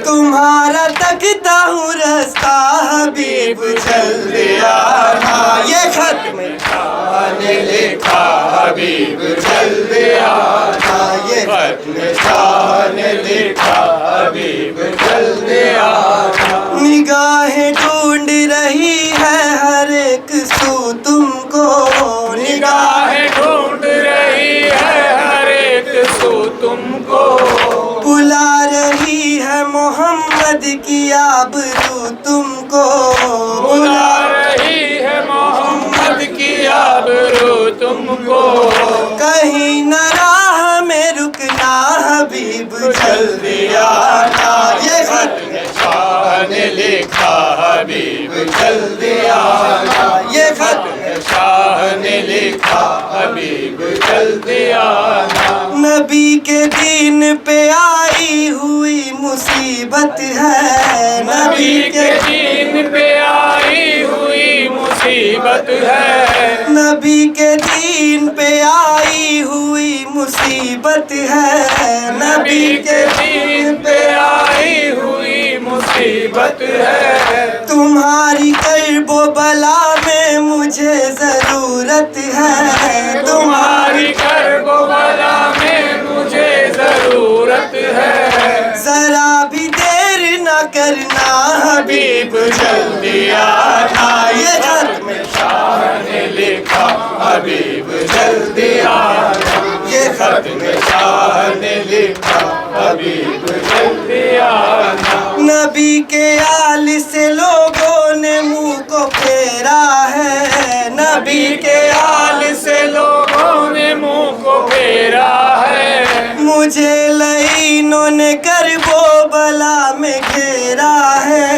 تمہارا تکتا ہوں رستہ حبیب جلد آنا یہ خط میں شاہ نے لکھا حبیب جلد آنا یہ خط میں شاہ نے لکھا حبیب جلد آنا نگاہیں ڈھونڈ رہی ہے ہر ایک سو تم کو نگاہیں ڈھونڈ رہی ہے ہر ایک سو تم کو بلا رہی ہے محمد کی آبرو تم کو بلا رہی ہے محمد کی آبرو تم کو کہیں نہ راہ میں رکنا حبیب جلد آنا یہ خط میں شاہ نے لکھا حبیب جلد آنا یہ خط میں شاہ نے لکھا حبیب جلد آنا نبی کے دین پہ آئی ہوئی مصیبت ہے نبی کے دین پہ آئی ہوئی مصیبت ہے نبی کے دین پہ آئی ہوئی مصیبت ہے نبی کے دین پہ آئی ہوئی مصیبت ہے تمہاری کرب و بلا میں مجھے ضرورت ہے تمہاری کرب و بلا میں مجھے ضرورت ہے ذرا بھی دیر نہ کرنا حبیب جلد آنا یہ خط میں شاہ نے لکھا حبیب جلد آنا یہ خط میں شاہ نے لکھا حبیب جلد آنا نبی کے آل سے لوگوں نے منہ کو پھیرا ہے نبی کے آل سے لوگوں نے منہ کو پھیرا ہے مجھے لعینوں نے کرب و بلا میں گھیرا ہے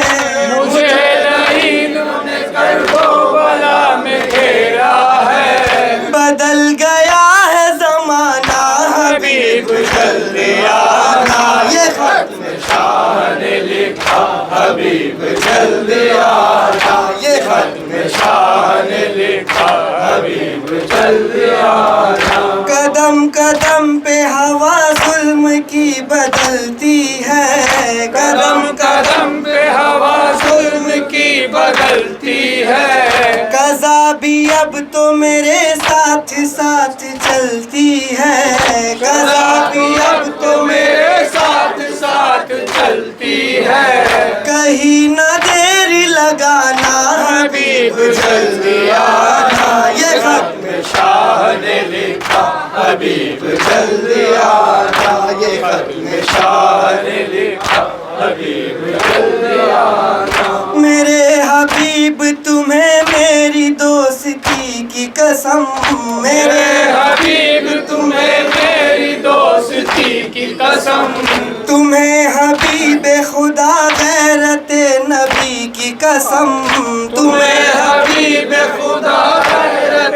مجھے لعینوں نے کرب و بلا میں گھیرا ہے بدل گیا ہے زمانہ حبیب جلد آنا یہ خط میں شاہ نے لکھا حبیب جلد آنا یہ خط میں شاہ نے لکھا حبیب جلد آنا قدم قدم پہ ہوا ظلم کی بدلتی ہے قدم قدم پہ ہوا ظلم کی بدلتی ہے قضا بھی اب تو میرے ساتھ ساتھ چلتی ہے قضا بھی اب تو میرے ساتھ ساتھ چلتی ہے کہیں نہ دیر لگانا حبیب جلد آنا یہ خط میں شاہ نے لکھا حبیب جلد آنا یہ خط میں شاہ نے لکھا حبیب جلد آنا میرے حبیب تمہیں میری دوستی کی قسم میرے حبیب تمہیں میری دوستی کی قسم تمہیں حبیب خدا غیرت نبی کی قسم تمہیں حبیب خدا غیرت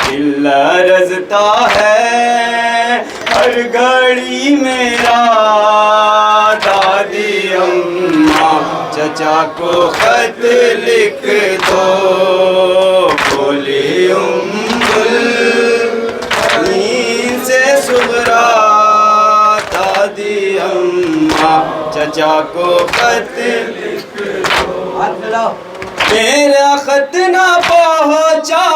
دل لرزتا ہے ہر گھڑی میرا دادی اماں چچا کو خط لکھ دو بولی البنین سے صغریٰ دادی اماں چچا کو خط لکھ دو میرا خط نہ پہنچا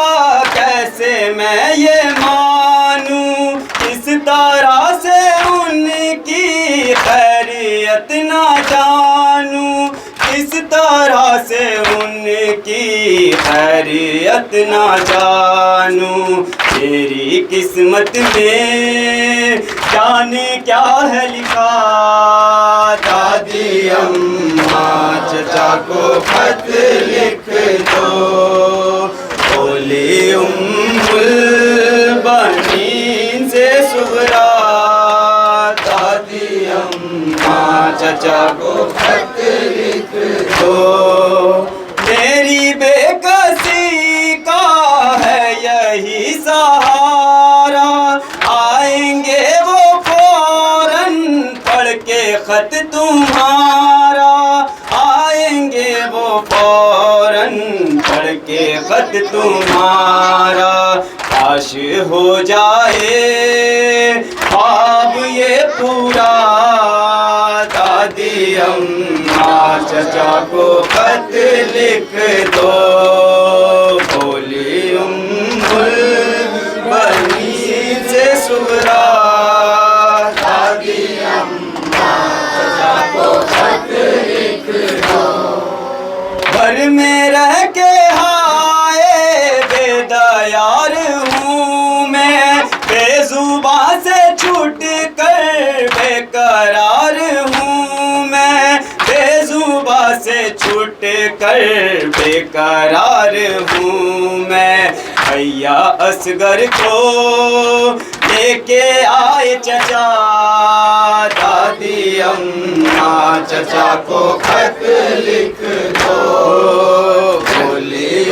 کیسے میں یہ مانوں اس طرح سے ان کی خیریت نہ جانوں اس طرح سے ان کی خیریت نہ جانوں میری قسمت میں جانے کیا ہے لکھا دادی اماں چچا کو خط لکھ دو بولی البنین سے صغریٰ دادی اماں چچا کو خط لکھ دو میری بے کسی کا ہے یہی سہارا آئیں گے وہ فوراً پڑھ کے خط تمہارا آئیں گے وہ فوراً پڑھ کے خط تمہارا کاش ہو جائے خواب یہ پورا دادی اماں چچا کو خط لکھ دو بولی البنین سے صغریٰ دادی اماں چچا کو خط لکھ دو گھر میں رہ کے ہائے بے دیار ہوں میں بے زباں سے چھوٹ کر بے قرار ہوں میں بے زباں سے چھوٹ کر بے قرار ہوں میں بھیا اصغر کو لے کے آئے چچا دادی اماں چچا کو خط لکھ دو بولی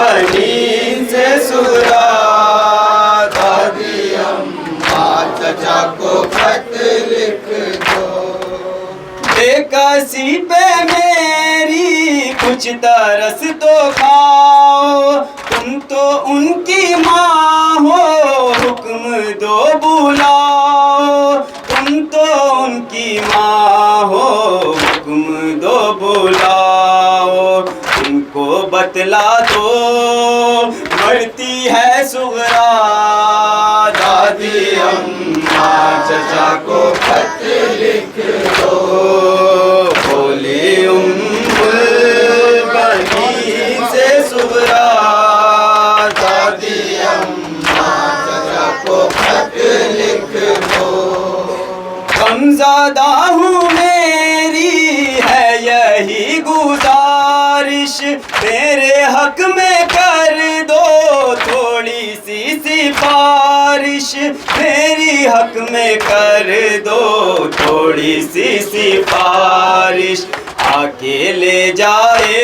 البنین سے صغریٰ دادی اماں چچا کو خط لکھ دو بے کسی پہ میری کچھ ترس تو کھاؤ تم تو ان کی ماں ہو حکم دو بلاؤ تم تو ان کی ماں ہو حکم دو بلاؤ ان کو بتلا دو مرتی ہے صغریٰ دادی اماں چچا کو خط لکھ دو بولی البنین سے صغریٰ دادی اماں چچا کو خط لکھ دو غمزدہ ہوں میری ہے یہی گزارش میرے حق میں کر دو تھوڑی سی سفارش میری حق میں کر دو تھوڑی سی سفارش آ کے لے جائے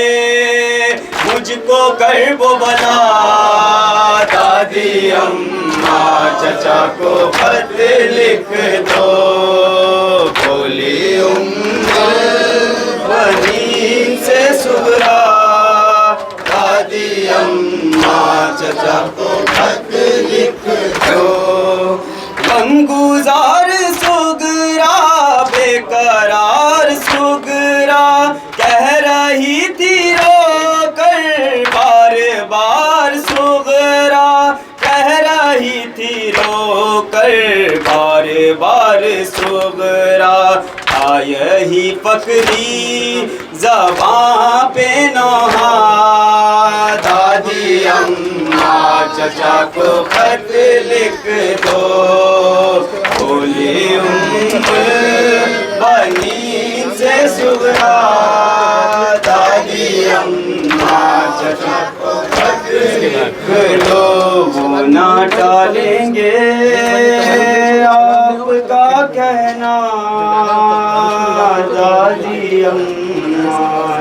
مجھ کو کرب و بلا دادی اماں چچا کو خط لکھ دو بولی البنین سے صغریٰ دادی اماں چچا کو خط لکھ دو غمگزار صغریٰ بے قرار صغریٰ کہہ رہی تھی رو کر بار بار صغریٰ کہہ رہی تھی رو کر بار بار صغریٰ یہی فقری زباں پہ نوحہ دادی اماں چچا کو خط لکھ دو بولی البنین سے صغریٰ دادی اماں چچا کو خط لکھ دو وہ نہ ٹالیں گے آپ کا کہنا دادی اماں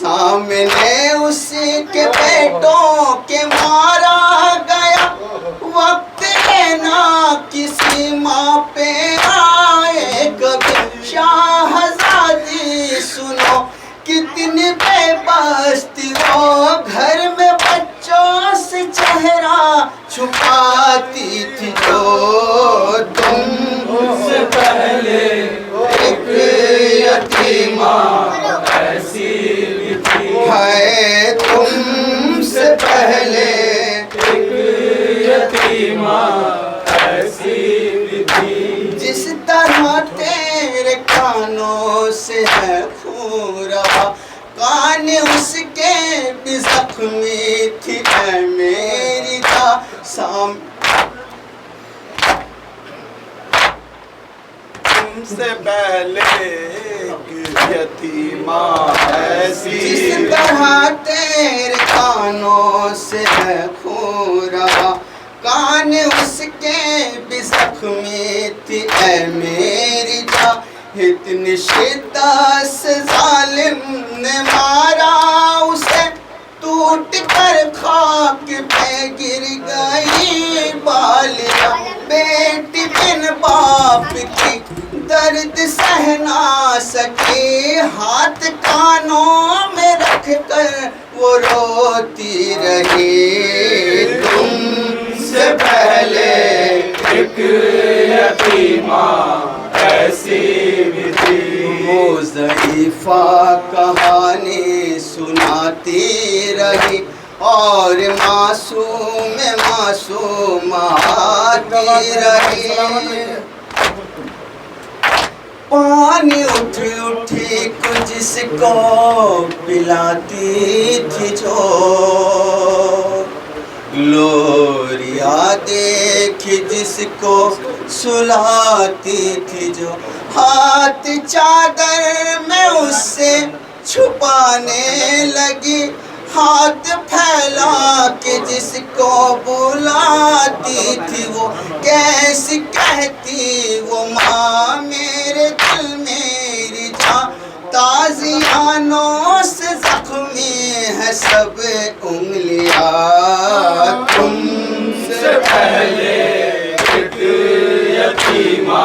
سامنے اس کے بیٹوں کے مارا گیا وقت ہے نہ کسی ماں پہ آئے کبھی شاہزادی سنو کتنی بے بس تھی وہ گھر میں بچوں سے چہرہ چھپاتی تھی جو تم سے پہلے ایک یتیمہ ایسی بھی تھی ہے تم سے پہلے ایک یتیمہ ایسی بھی تھی جس طرح تیرے کانوں سے ہے خون رہا کان اس کے بھی زخمی تھی اے میری جاں تم سے پہلے یتیمہ ایسی جس طرح تیرے کانوں سے ہے خون رہا کان اس کے بھی زخمی تھی اے میری جاں اتنی شدت سے ظالم نے مارا اسے ٹوٹ کر خاک پہ گر گئی بالیاں بیٹی بن باپ کی درد سہ نہ سکی ہاتھ کانوں میں رکھ کر وہ روتی رہی تم سے پہلے ایک یتیمہ ایسی بھی تھی وہ ضعیفہ کہانی سناتی رہی اور معصوماتی رہی پانی اٹھی کچھ جس کو پلاتی تھی جو لوریا دیکھی جس کو سلاتی تھی جو ہاتھ چادر میں اس سے چھپانے لگی ہاتھ پھیلا کے جس کو بلاتی تھی وہ کیسی کہتی وہ ماں میرے دل میری جاں تازیانوں سے زخمی ہے سب انگلیاں تم سے پہلے ایک یتیمہ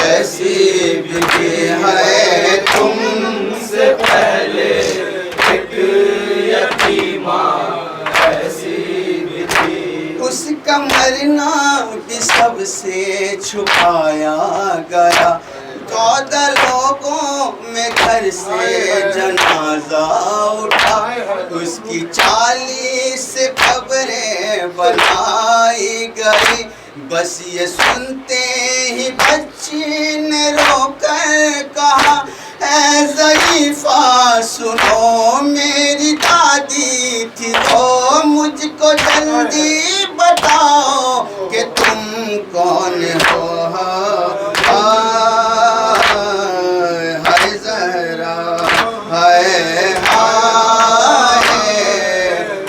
ایسی بھی ہے تم سے پہلے ایک یتیمہ ایسی بھی تھی اس کا مرنا بھی سب سے چھپایا گیا 14 لوگوں میں گھر سے جنازہ اٹھا اس کی 40 قبریں بنائی گئی بس یہ سنتے ہی بچی نے رو کر کہا اے ضعیفہ سنو میری دادی تھی وہ مجھ کو جلدی بتاؤ کہ تم کون ہو ہائے زہرا ہائے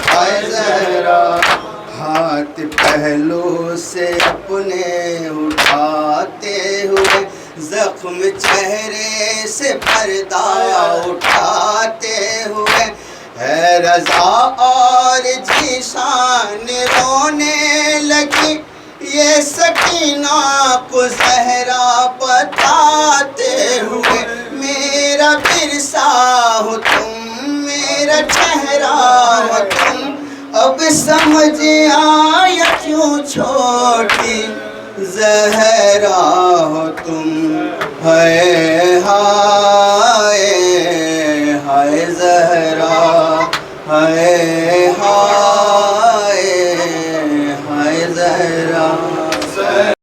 ہائے زہرا ہاتھ پہلو سے اپنے اٹھاتے ہوئے زخم چہرے سے پردہ اٹھاتے ہوئے ہے رضا اور جیشان رونے لگی یہ سکینہ کو زہرا بتاتے ہوئے میرا ورثہ ہو تم میرا چہرہ ہو تم اب سمجھ آیا کیوں چھوٹی زہرا ہو تم ہائے ہائے ہائے زہرا ہائے ہائے